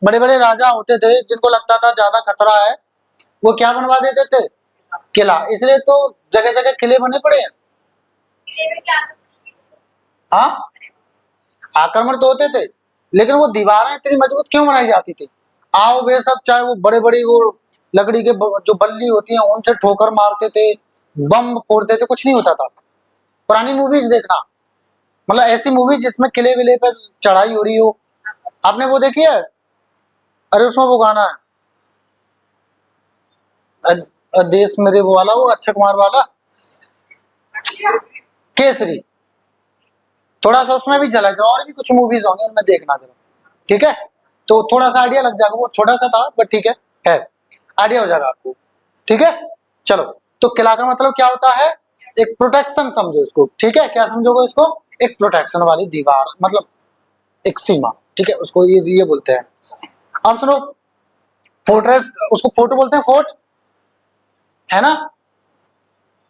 बड़े बड़े राजा होते थे जिनको लगता था ज्यादा खतरा है, वो क्या बनवा देते थे? किला, इसलिए तो जगह जगह किले बने पड़े हैं। हाँ, आक्रमण तो होते थे, लेकिन वो दीवारें इतनी मजबूत क्यों बनाई जाती थी? आओ वे सब, चाहे वो बड़े बड़ी वो लकड़ी के जो बल्ली होती है उनसे ठोकर मारते थे, बम फोड़ते थे, कुछ नहीं होता था। पुरानी मूवीज देखना, मतलब ऐसी मूवीज जिसमें किले विले पर चढ़ाई हो रही हो, आपने वो देखी है? अरे उसमें वो गाना है देश मेरे, वो वाला, वो अक्षय कुमार वाला, केसरी। थोड़ा सा उसमें भी झलक है, और भी कुछ मूवीज होंगी उनमें देखना जरा, ठीक है? तो थोड़ा सा आइडिया लग जाएगा, वो छोटा सा था बट ठीक है आइडिया हो जाएगा आपको, ठीक है? चलो, तो किला का मतलब क्या होता है? एक प्रोटेक्शन समझो इसको, ठीक है? क्या समझोगे इसको? एक प्रोटेक्शन वाली दीवार, मतलब एक सीमा, ठीक है? उसको ये बोलते हैं। अब सुनो, फोर्ट्रेस, उसको फोर्ट बोलते हैं, फोर्ट, है ना?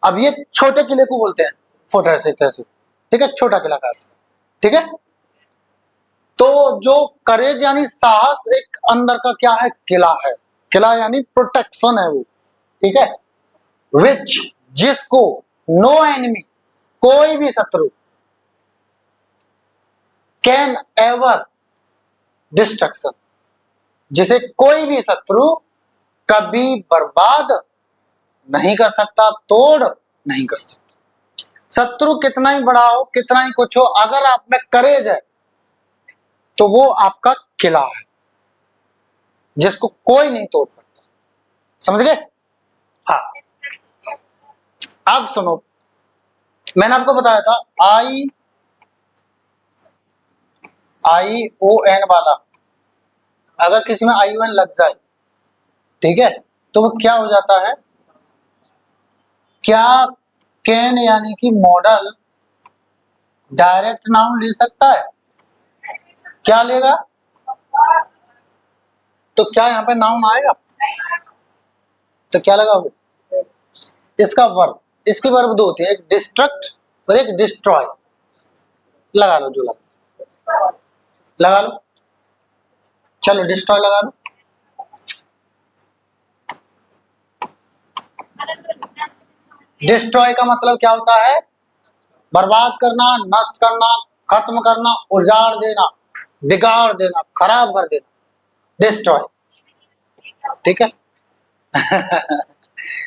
अब ये छोटे किले को बोलते हैं फोर्ट्रेस, एक तरह से, ठीक है? छोटा किला का, ठीक है? तो जो करेज यानी साहस, एक अंदर का क्या है? किला है। किला यानी प्रोटेक्शन है वो, ठीक है? विच, जिसको, नो एनिमी, कोई भी शत्रु, कैन एवर डिस्ट्रक्शन, जिसे कोई भी शत्रु कभी बर्बाद नहीं कर सकता, तोड़ नहीं कर सकता। शत्रु कितना ही बड़ा हो, कितना ही कुछ हो, अगर आप में करेज है तो वो आपका किला है, जिसको कोई नहीं तोड़ सकता। समझ गए? हाँ, अब सुनो, मैंने आपको बताया था ION वाला, अगर किसी में ION लग जाए, ठीक है, तो वो क्या हो जाता है? क्या कैन यानी कि मॉडल डायरेक्ट नाउन ले सकता है? क्या लेगा? तो क्या यहाँ पे नाउन आएगा? तो क्या लगा? इसका वर्ब, इसके वर्ब दो होते हैं, एक डिस्ट्रक्ट और एक डिस्ट्रॉय। लगा लो, जो लगा लो, चलो डिस्ट्रॉय लगा लो। डिस्ट्रॉय का मतलब क्या होता है? बर्बाद करना, नष्ट करना, खत्म करना, उजाड़ देना, बिगाड़ देना, खराब कर देना, डिस्ट्रॉय, ठीक है?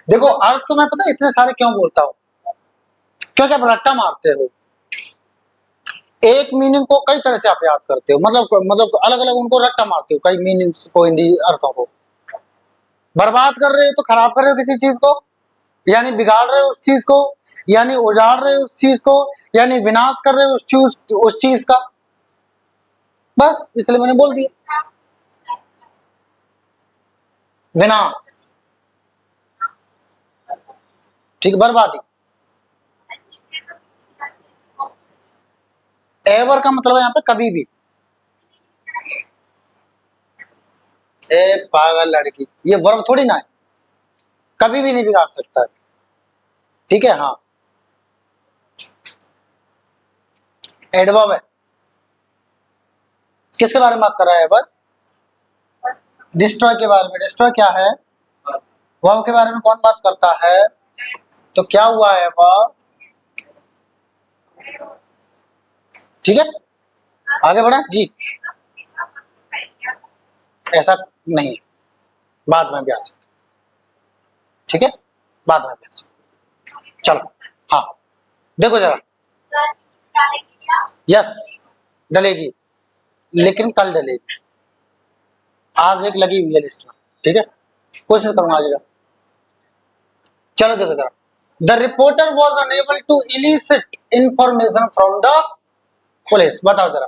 देखो, अर्थ तो मैं पता है इतने सारे क्यों बोलता हूं, क्योंकि आप रट्टा मारते हो, एक मीनिंग को कई तरह से आप याद करते हो, मतलब अलग अलग उनको रट्टा मारते हो, कई मीनिंग्स को, हिंदी अर्थों को। बर्बाद कर रहे हो तो खराब कर रहे हो किसी चीज को, यानी बिगाड़ रहे हो उस चीज को, यानी उजाड़ रहे हो उस चीज को, यानी विनाश कर रहे हो उस चीज का। बस इसलिए मैंने बोल दिया विनाश, ठीक, बर्बादी। एवर का मतलब है यहाँ पे कभी भी। ए पागल लड़की, ये वर्ब थोड़ी ना है, कभी भी नहीं बिगाड़ सकता है, ठीक है? हाँ, एडवर्ब है। किसके बारे में बात कर रहा है एवर? डिस्ट्रॉय के बारे में। डिस्ट्रॉय क्या है? वर्ब के बारे में कौन बात करता है? तो क्या हुआ है वह, ठीक है? आगे बढ़े जी। ऐसा नहीं है, बाद में भी आ सकता, ठीक है? बाद में भी आ सकता। चलो, हाँ, देखो जरा, यस, डलेगी, लेकिन कल डलेगी, आज एक लगी हुई है लिस्ट में, ठीक है? कोशिश करूंगा आज का। चलो देखो जरा, the reporter was unable to elicit information from the police. बताओ जरा,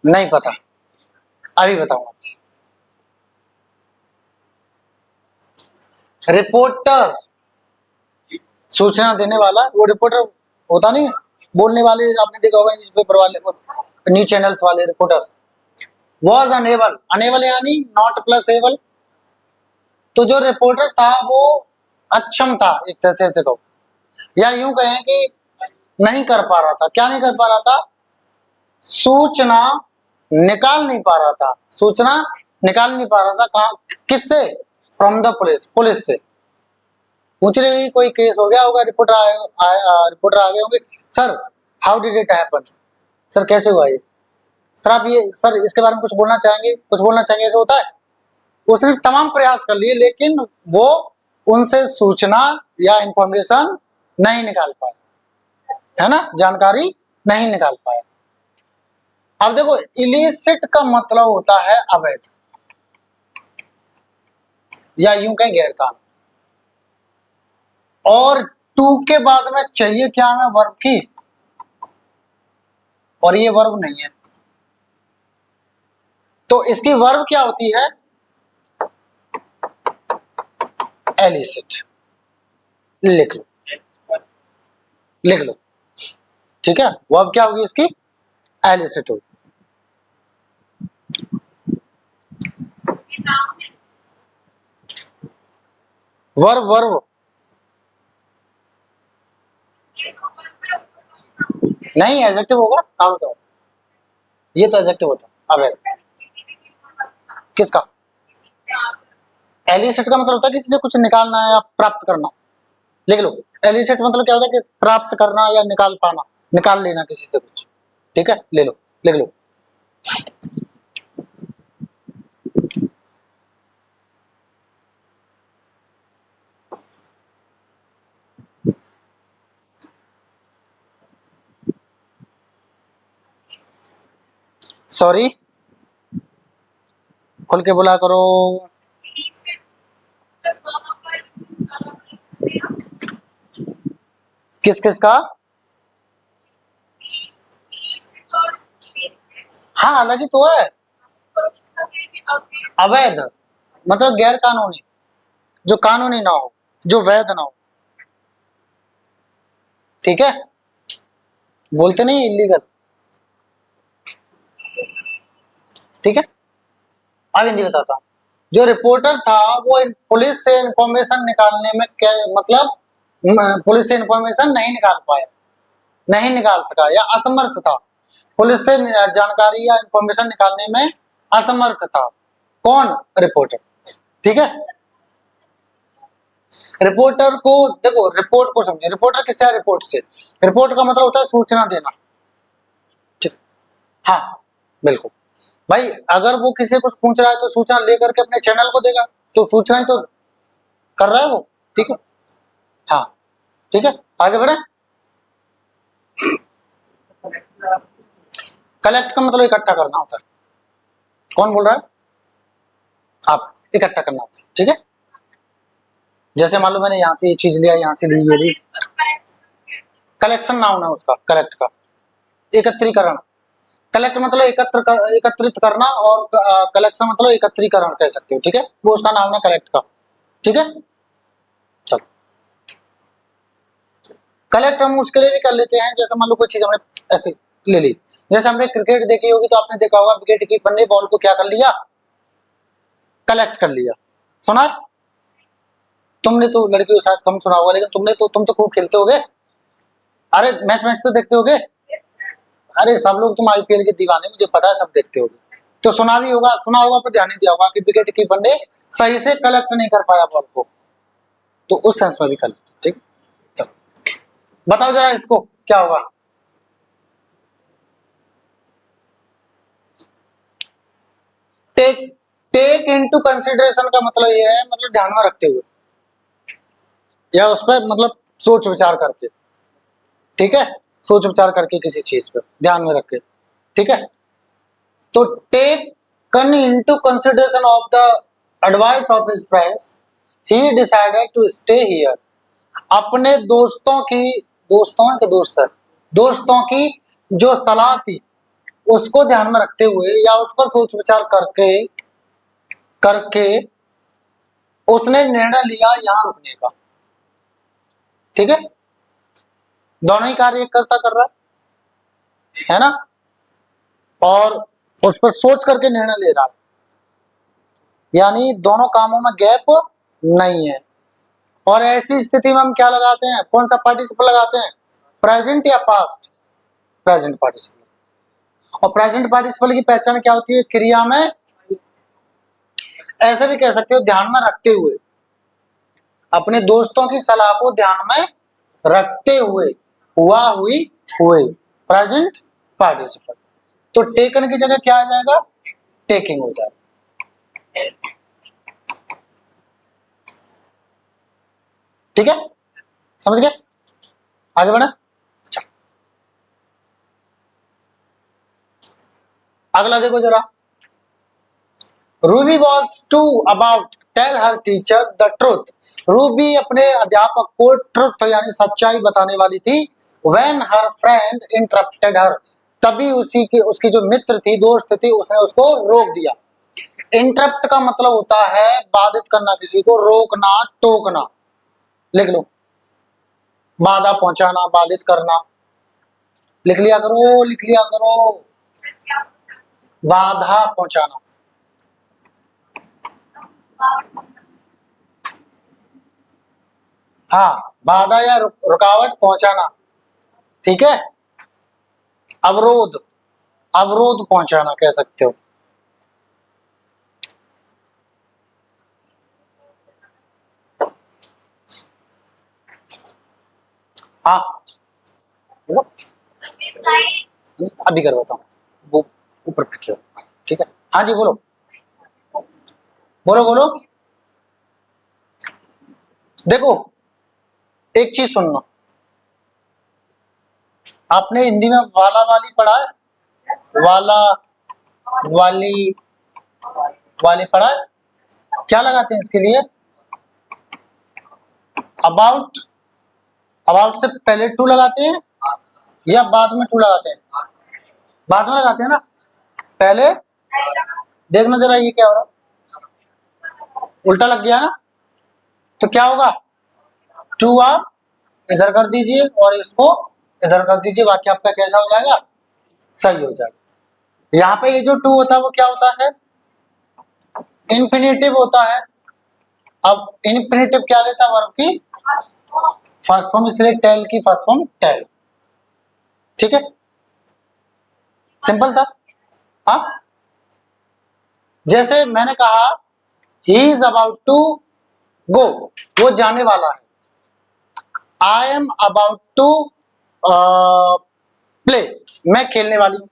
नहीं पता, अभी बताऊंगा। रिपोर्टर, सूचना देने वाला, वो रिपोर्टर होता नहीं है, बोलने वाले, आपने देखा होगा न्यूज़पेपर वाले, न्यूज चैनल्स वाले रिपोर्टर। वॉज अनेबल, अनेबल यानी नॉट प्लस एबल, तो जो रिपोर्टर था वो अक्षम था, एक तरह से ऐसे कहो, या यूं कहें कि नहीं कर पा रहा था। क्या नहीं कर पा रहा था? सूचना निकाल नहीं पा रहा था, सूचना निकाल नहीं पा रहा था। कहा, किससे? फ्रॉम द पुलिस, पुलिस से पूछ रही कोई केस हो गया होगा, रिपोर्टर रिपोर्टर आ गए होंगे, sir how did it happen, sir कैसे हुआ ये, सर आप ये, सर इसके बारे में कुछ बोलना चाहेंगे, कुछ बोलना चाहेंगे, ऐसे होता है। उसने तमाम प्रयास कर लिए लेकिन वो उनसे सूचना या इंफॉर्मेशन नहीं निकाल पाया, है ना, जानकारी नहीं निकाल पाया। अब देखो इलिसिट का मतलब होता है अवैध या यूं कहें गैर कानूनी, और टू के बाद में चाहिए क्या हमें, वर्ब की, और ये वर्ब नहीं है, तो इसकी वर्ब क्या होती है, एलिसिट। लिख लो, लिख लो, ठीक है, वर्ब क्या होगी इसकी, एलिसिट होगी। वर्ब, वर्ब नहीं, एडजेक्टिव होगा, नाउन क्या होगा, ये तो एडजेक्टिव होता है। अवैध किसका, एलिसिट का मतलब होता है किसी से कुछ निकालना या प्राप्त करना। लिख लो, एलिसिट मतलब क्या होता है कि प्राप्त करना या निकाल पाना, निकाल लेना किसी से कुछ, ठीक है, ले लो, लिख लो। सॉरी, खुल के बोला करो। किस किस का, हाँ अलग ही तो है। अवैध मतलब गैर कानूनी, जो कानूनी ना हो, जो वैध ना हो, ठीक है, बोलते नहीं इलीगल, ठीक है। अब हिंदी बताता हूँ, जो रिपोर्टर था वो पुलिस से इंफॉर्मेशन निकालने में क्या मतलब, पुलिस से इंफॉर्मेशन नहीं निकाल पाया, नहीं निकाल सका या असमर्थ था, पुलिस से जानकारी या इंफॉर्मेशन निकालने में असमर्थ था, कौन, रिपोर्टर, ठीक है। रिपोर्टर को देखो, रिपोर्ट को समझे, रिपोर्टर किससे है, रिपोर्ट से, रिपोर्ट का मतलब होता है सूचना देना, ठीक, हाँ बिल्कुल, भाई अगर वो किसी कुछ पूछ रहा है तो सूचना लेकर के अपने चैनल को देगा, तो सूचना ही तो कर रहा है वो, ठीक है, हाँ ठीक है, आगे बढ़े। कलेक्ट का मतलब इकट्ठा करना होता है, कौन बोल रहा है, आप, इकट्ठा करना होता है, ठीक है। जैसे मान लो मैंने यहाँ से ये चीज लिया, यहाँ से ली, ये ली, कलेक्शन नाउन है उसका, कलेक्ट का, एकत्रीकरण, कलेक्ट मतलब एकत्रित करना, और कलेक्शन मतलब एकत्रीकरण कह सकते हो, ठीक है, वो उसका नाम है कलेक्ट का, ठीक है। चलो, कलेक्ट हम उसके लिए भी कर लेते हैं, जैसे मान लो कोई चीज हमने ऐसे ले ली, जैसे हमने क्रिकेट देखी होगी तो आपने देखा होगा विकेट कीपर ने बॉल को क्या कर लिया, कलेक्ट कर लिया, सुना, तुमने तो लड़कियों शायद कम सुना होगा, लेकिन तुम तो खूब खेलते होगे, अरे मैच मैच तो देखते होगे, अरे सब लोग तुम आईपीएल के दीवाने, मुझे पता है सब देखते होगे, तो सुना भी होगा, सुना होगा तो ध्यान नहीं दिया होगा कि विकेट कीपर ने सही से कलेक्ट नहीं कर पाया बॉल को, तो उस सेंस में भी कर लेते, ठीक, चलो बताओ जरा इसको क्या होगा, टेक, टेक इनटू कंसिडरेशन का मतलब ये है, मतलब ध्यान में रखते हुए, या उस पर मतलब सोच विचार करके, ठीक है, सोच विचार करके किसी चीज पे ध्यान में रख के, ठीक है। तो take con into consideration of the advice of his friends, he decided to stay here, अपने दोस्तों की, दोस्तों के दोस्त है, दोस्तों की जो सलाह थी उसको ध्यान में रखते हुए या उस पर सोच विचार करके करके उसने निर्णय लिया यहाँ रुकने का, ठीक है, दोनों ही कार्य एक करता कर रहा है ना, और उस पर सोच करके निर्णय ले रहा है, यानी दोनों कामों में गैप नहीं है। और ऐसी स्थिति में हम क्या लगाते हैं, कौन सा पार्टिसिपल लगाते हैं, प्रेजेंट या पास्ट, प्रेजेंट पार्टिसिपल, और प्रेजेंट पार्टिसिपल की पहचान क्या होती है, क्रिया में ऐसे भी कह सकते हो ध्यान में रखते हुए, अपने दोस्तों की सलाह को ध्यान में रखते हुए, हुआ हुई हुए, प्रेजेंट पार्टिसिपल। तो टेकन की जगह क्या आ जाएगा, टेकिंग हो जाएगा। ठीक है, समझ गए, आगे बढ़ा। अगला देखो जरा, Ruby was to about tell her teacher the truth. Ruby अपने अध्यापक को ट्रुथ यानी सच्चाई बताने वाली थी। When her friend interrupted her, तभी उसकी जो मित्र थी, दोस्त थी, उसने उसको रोक दिया। इंटरप्ट का मतलब होता है बाधित करना, किसी को रोकना, टोकना। लिख लो, बाधा पहुंचाना, बाधित करना। लिख लिया करो, लिख लिया करो, बाधा पहुंचाना। हाँ, बाधा या रुकावट पहुंचाना। ठीक है, अवरोध, अवरोध पहुंचाना कह सकते हो। हाँ बोलो, अभी करवाता हूँ, वो ऊपर पे किया। ठीक है, हाँ जी बोलो, बोलो बोलो। देखो एक चीज सुनना, आपने हिंदी में वाला वाली पढ़ा है, वाला वाली वाली पढ़ा है? क्या लगाते हैं इसके लिए, अबाउट, अबाउट से पहले टू लगाते हैं या बाद में टू लगाते हैं? बाद में लगाते हैं ना, पहले देखना जरा ये क्या हो रहा है, उल्टा लग गया ना, तो क्या होगा, टू आप इधर कर दीजिए और इसको इधर कर दीजिए, वाक्य आपका कैसा हो जाएगा, सही हो जाएगा। यहाँ पे ये जो टू होता है वो क्या होता है, इन्फिनेटिव होता है। अब इन्फिनेटिव क्या लेता है, वर्ब की फर्स्ट फॉर्म, इसलिए टेल की फर्स्ट फॉर्म टेल। ठीक है, सिंपल था। हाँ, जैसे मैंने कहा he is about to go, वो जाने वाला है। I am about to play, मैं खेलने वाली हूं।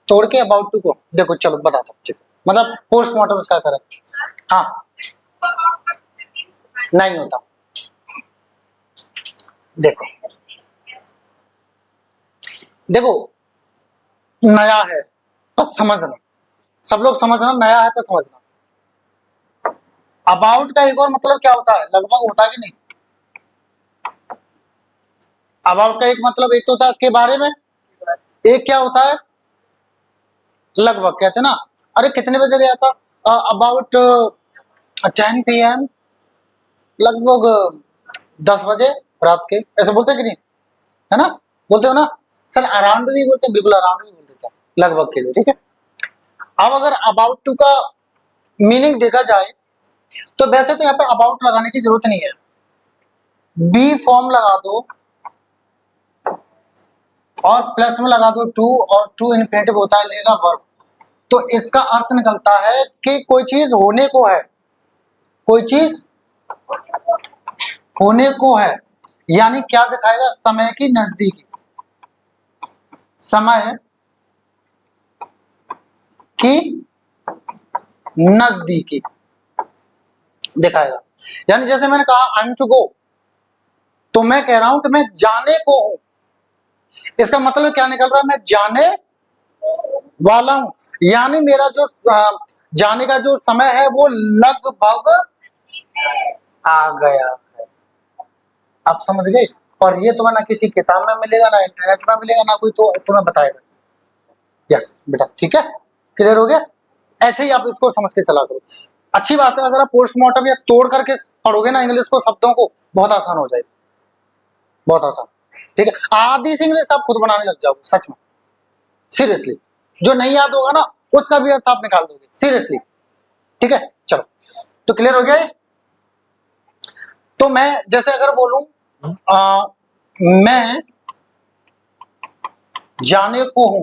तोड़ के अबाउट टू को देखो, चलो बताता हूँ। ठीक है, मतलब पोस्टमार्टम इसका करें। हाँ, नहीं होता। देखो देखो, नया है तो समझना, सब लोग समझना, नया है तो समझना। अबाउट का एक और मतलब क्या होता है, लगभग होता है कि नहीं? अबाउट का एक मतलब, एक तो होता है के बारे में, एक क्या होता है, लगभग कहते हैं ना। अरे कितने बजे गया था, अबाउट 10 PM, लगभग 10 बजे रात के, ऐसे बोलते हैं कि नहीं, है ना, बोलते हो ना सर, अराउंड भी बोलते हैं, बिल्कुल अराउंड भी बोल देते हैं लगभग के लिए। ठीक है, अब अगर अबाउट टू का मीनिंग देखा जाए तो वैसे तो यहाँ पे अबाउट लगाने की जरूरत नहीं है, बी फॉर्म लगा दो और प्लस में लगा दो टू, और टू इन्फिनेटिव होता है, लेगा वर्ब। तो इसका अर्थ निकलता है कि कोई चीज होने को है, कोई चीज होने को है, यानी क्या दिखाएगा, समय की नजदीकी, समय की नजदीकी दिखाएगा। यानी जैसे मैंने कहा आई एम टू गो, तो मैं कह रहा हूं कि मैं जाने को हूं, इसका मतलब क्या निकल रहा है, मैं जाने वाला हूं, यानी मेरा जो जाने का जो समय है वो लगभग आ गया है। आप समझ गए? और ये तुम्हें ना किसी किताब में मिलेगा, ना इंटरनेट में मिलेगा, ना कोई तो तुम्हें बताएगा। यस बेटा, ठीक है, क्लियर हो गया। ऐसे ही आप इसको समझ के चला करो। अच्छी बात है, अगर आप पोस्टमार्टम या तोड़ करके पढ़ोगे ना इंग्लिश को, शब्दों को, बहुत आसान हो जाएगी, बहुत आसान। ठीक है, आधी से इंग्लिश आप खुद बनाने लग जाओगे, सच में, सीरियसली। जो नहीं याद होगा ना उसका भी अर्थ आप निकाल दोगे, सीरियसली। ठीक है, चलो, तो क्लियर हो गया ये? तो मैं जैसे अगर बोलूं मैं जाने को हूं,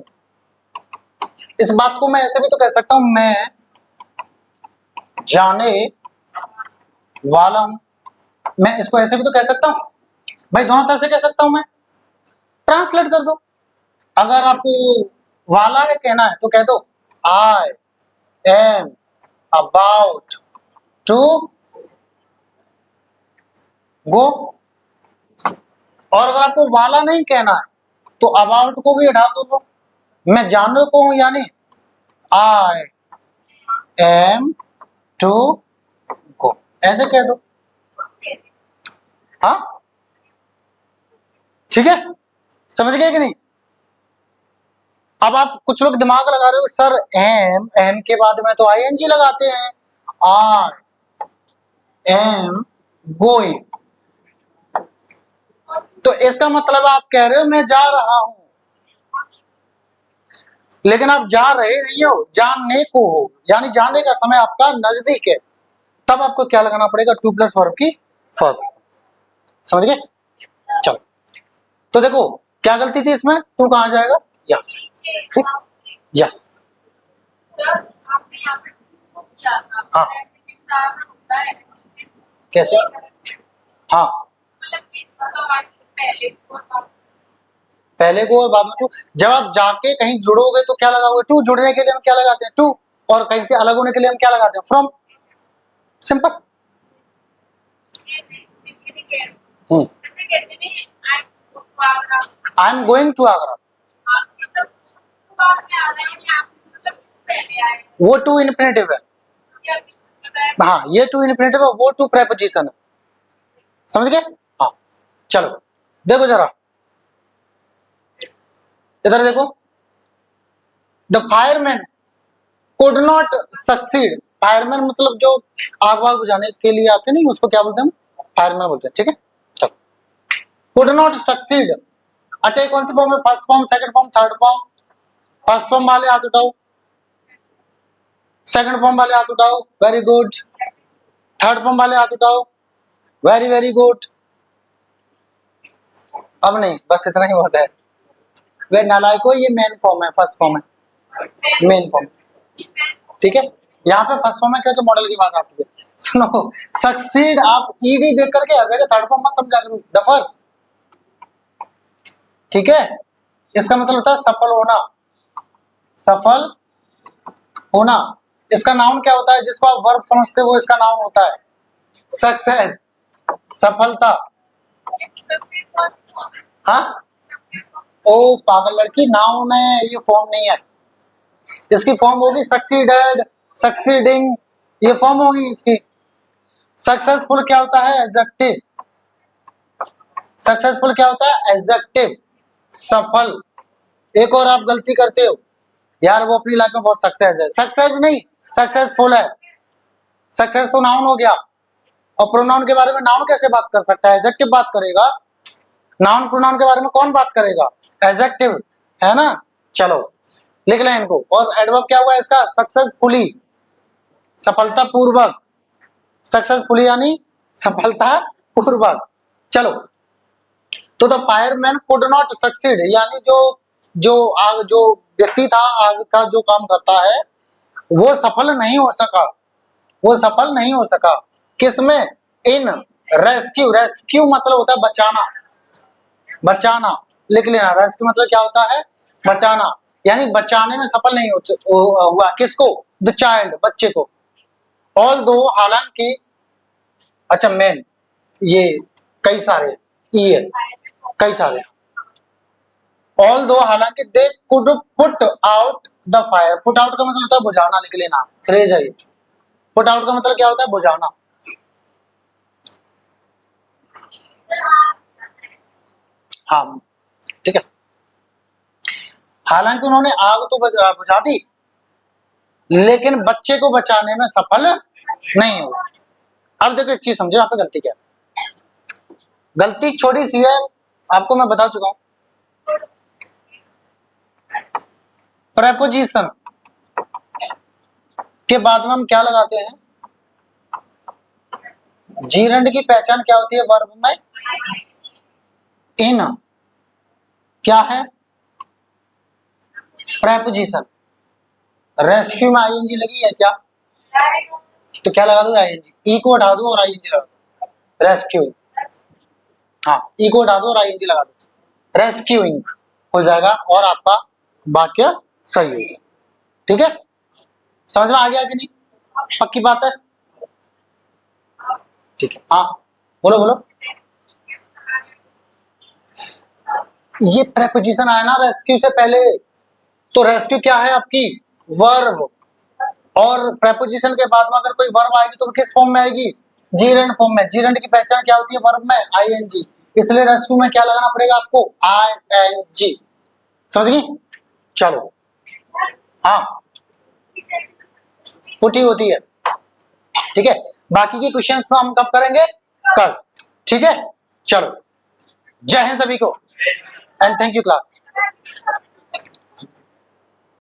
इस बात को मैं ऐसे भी तो कह सकता हूं, मैं जाने वाला हूं। मैं इसको ऐसे भी तो कह सकता हूं भाई, दोनों तरह से कह सकता हूं मैं। ट्रांसलेट कर दो। अगर आपको वाला है कहना है तो कह दो I am about to go. और अगर आपको वाला नहीं कहना है तो अबाउट को भी हटा दो। मैं जानने को हूं यानी आई एम टू गो, ऐसे कह दो। हाँ ठीक है, समझ गए कि नहीं? अब आप कुछ लोग दिमाग लगा रहे हो सर, एम एम के बाद में तो आईएनजी लगाते हैं। आई एम गोइंग, तो इसका मतलब आप कह रहे हो मैं जा रहा हूं, लेकिन आप जा रहे नहीं हो, जानने को हो, यानी जाने का समय आपका नजदीक है। तब आपको क्या लगाना पड़ेगा? टू प्लस वर्ब की फर्स्ट। समझ गए? चलो, तो देखो क्या गलती थी इसमें, टू कहां जाएगा? यहां जाएगा। ठीक, यस। हाँ कैसे? हाँ पहले को और बाद में टू। जब आप जाके कहीं जुड़ोगे तो क्या लगाओगे? टू। जुड़ने के लिए हम क्या लगाते हैं? टू। और कहीं से अलग होने के लिए हम क्या लगाते हैं? From. Simple. I am going to Agra, वो टू इन्फिनेटिव है। हाँ ये टू इन्फिनेटिव है, वो टू प्रेपोजिशन है। समझ गए? हाँ चलो देखो जरा इधर देखो, the fireman could not succeed. Fireman मतलब जो आग वाग बुझाने के लिए आते नहीं, उसको क्या बोलते हैं? हम फायरमैन बोलते हैं। ठीक है चलो, कुड नॉट सक्सीड। अच्छा ये कौन सी फॉर्म है? First form, second form, third form? First form वाले हाथ उठाओ, सेकंड फॉर्म वाले हाथ उठाओ, वेरी गुड। थर्ड फॉर्म वाले हाथ उठाओ, वेरी वेरी गुड। अब नहीं, बस इतना ही बहुत है। वे नालायको, ये मेन फॉर्म है, फर्स्ट फॉर्म है, मेन फॉर्म। ठीक है, यहाँ पे फर्स्ट फॉर्म है क्योंकि मॉडल की बात आती है। सुनो, सक्सीड आप ईडी देख करके हर जगह थर्ड फॉर्म मत समझा करो, द फर्स्ट। ठीक है, इसका मतलब होता है सफल होना, सफल होना। इसका नाउन क्या होता है? जिसको आप वर्ब समझते हो वो इसका नाउन होता है सक्सेस, सफलता। हाँ ओ पागल लड़की, नाउन है ये, फॉर्म नहीं है। इसकी फॉर्म होगी सक्सीडेड, सक्सीडिंग, ये फॉर्म होगी इसकी। सक्सेसफुल क्या होता है? एडजेक्टिव। सक्सेसफुल क्या होता है? एडजेक्टिव, सफल। एक और आप गलती करते हो यार, वो अपनी लाइफ में बहुत सक्सेस है, सक्सेस नहीं सक्सेसफुल है। सक्सेस तो नाउन हो गया, और प्रोनाउन के बारे में नाउन कैसे बात कर सकता है? एडजेक्टिव बात करेगा। नाउन प्रोनाउन के बारे में कौन बात करेगा? एडजेक्टिव, है ना? चलो लिख लें इनको। और एडवर्ब क्या हुआ इसका? सक्सेसफुली, सफलता पूर्वक। सक्सेसफुली यानी सफलता पूर्वक। चलो, तो the fireman could not succeed, यानी जो आग, जो व्यक्ति था आग का जो काम करता है, वो सफल नहीं हो सका, वो सफल नहीं हो सका। किसमें? इन रेस्क्यू। रेस्क्यू मतलब होता है बचाना, बचाना। लिख लेना, रेस्क्यू मतलब क्या होता है? बचाना। यानी बचाने में सफल नहीं हुआ। किसको? द चाइल्ड, बच्चे को। ऑल दो, हालांकि, अच्छा मेन, ये कई सारे ई है, कई सारे। ऑल दो, हालांकि, they could put out the fire. Put out का मतलब होता है बुझाना, लिख लेना, फ्रेज है ये। पुट आउट का मतलब क्या होता है? बुझाना। हाँ ठीक है, हालांकि उन्होंने आग तो बुझा दी, लेकिन बच्चे को बचाने में सफल नहीं हुआ। अब देखो एक चीज समझो, यहाँ पे गलती क्या है? गलती छोटी सी है, आपको मैं बता चुका हूं। प्रेपोजिशन के बाद में हम क्या लगाते हैं? जीरंड की पहचान क्या होती है वर्ब में? इन क्या है? प्रेपोजिशन। रेस्क्यू में आईएनजी लगी है क्या? तो क्या लगा दो? आईएनजी। ई को हटा दो और आईएनजी लगा दो, रेस्क्यू। हाँ, ई को हटा दो और आईएनजी लगा दो, रेस्क्यूइंग हो जाएगा और आपका वाक्य सही हो जाएगा। ठीक है, समझ में आ गया कि नहीं? पक्की बात है? ठीक है, हाँ बोलो बोलो। ये प्रेपोजिशन आया ना रेस्क्यू से पहले, तो रेस्क्यू क्या है आपकी? वर्ब। और प्रेपोजिशन के बाद में अगर कोई वर्ब आएगी तो वो किस फॉर्म में आएगी? जीरेंड फॉर्म में। जीरेंड की पहचान क्या होती है वर्ब में? आईएनजी। इसलिए रेस्क्यू में क्या लगाना पड़ेगा आपको? आईएनजी। समझ गई? चलो, हाँ पुटी होती है। ठीक है, बाकी के क्वेश्चंस हम कब करेंगे? कल। ठीक है, चलो, जय हिंद सभी को एंड थैंक यू क्लास।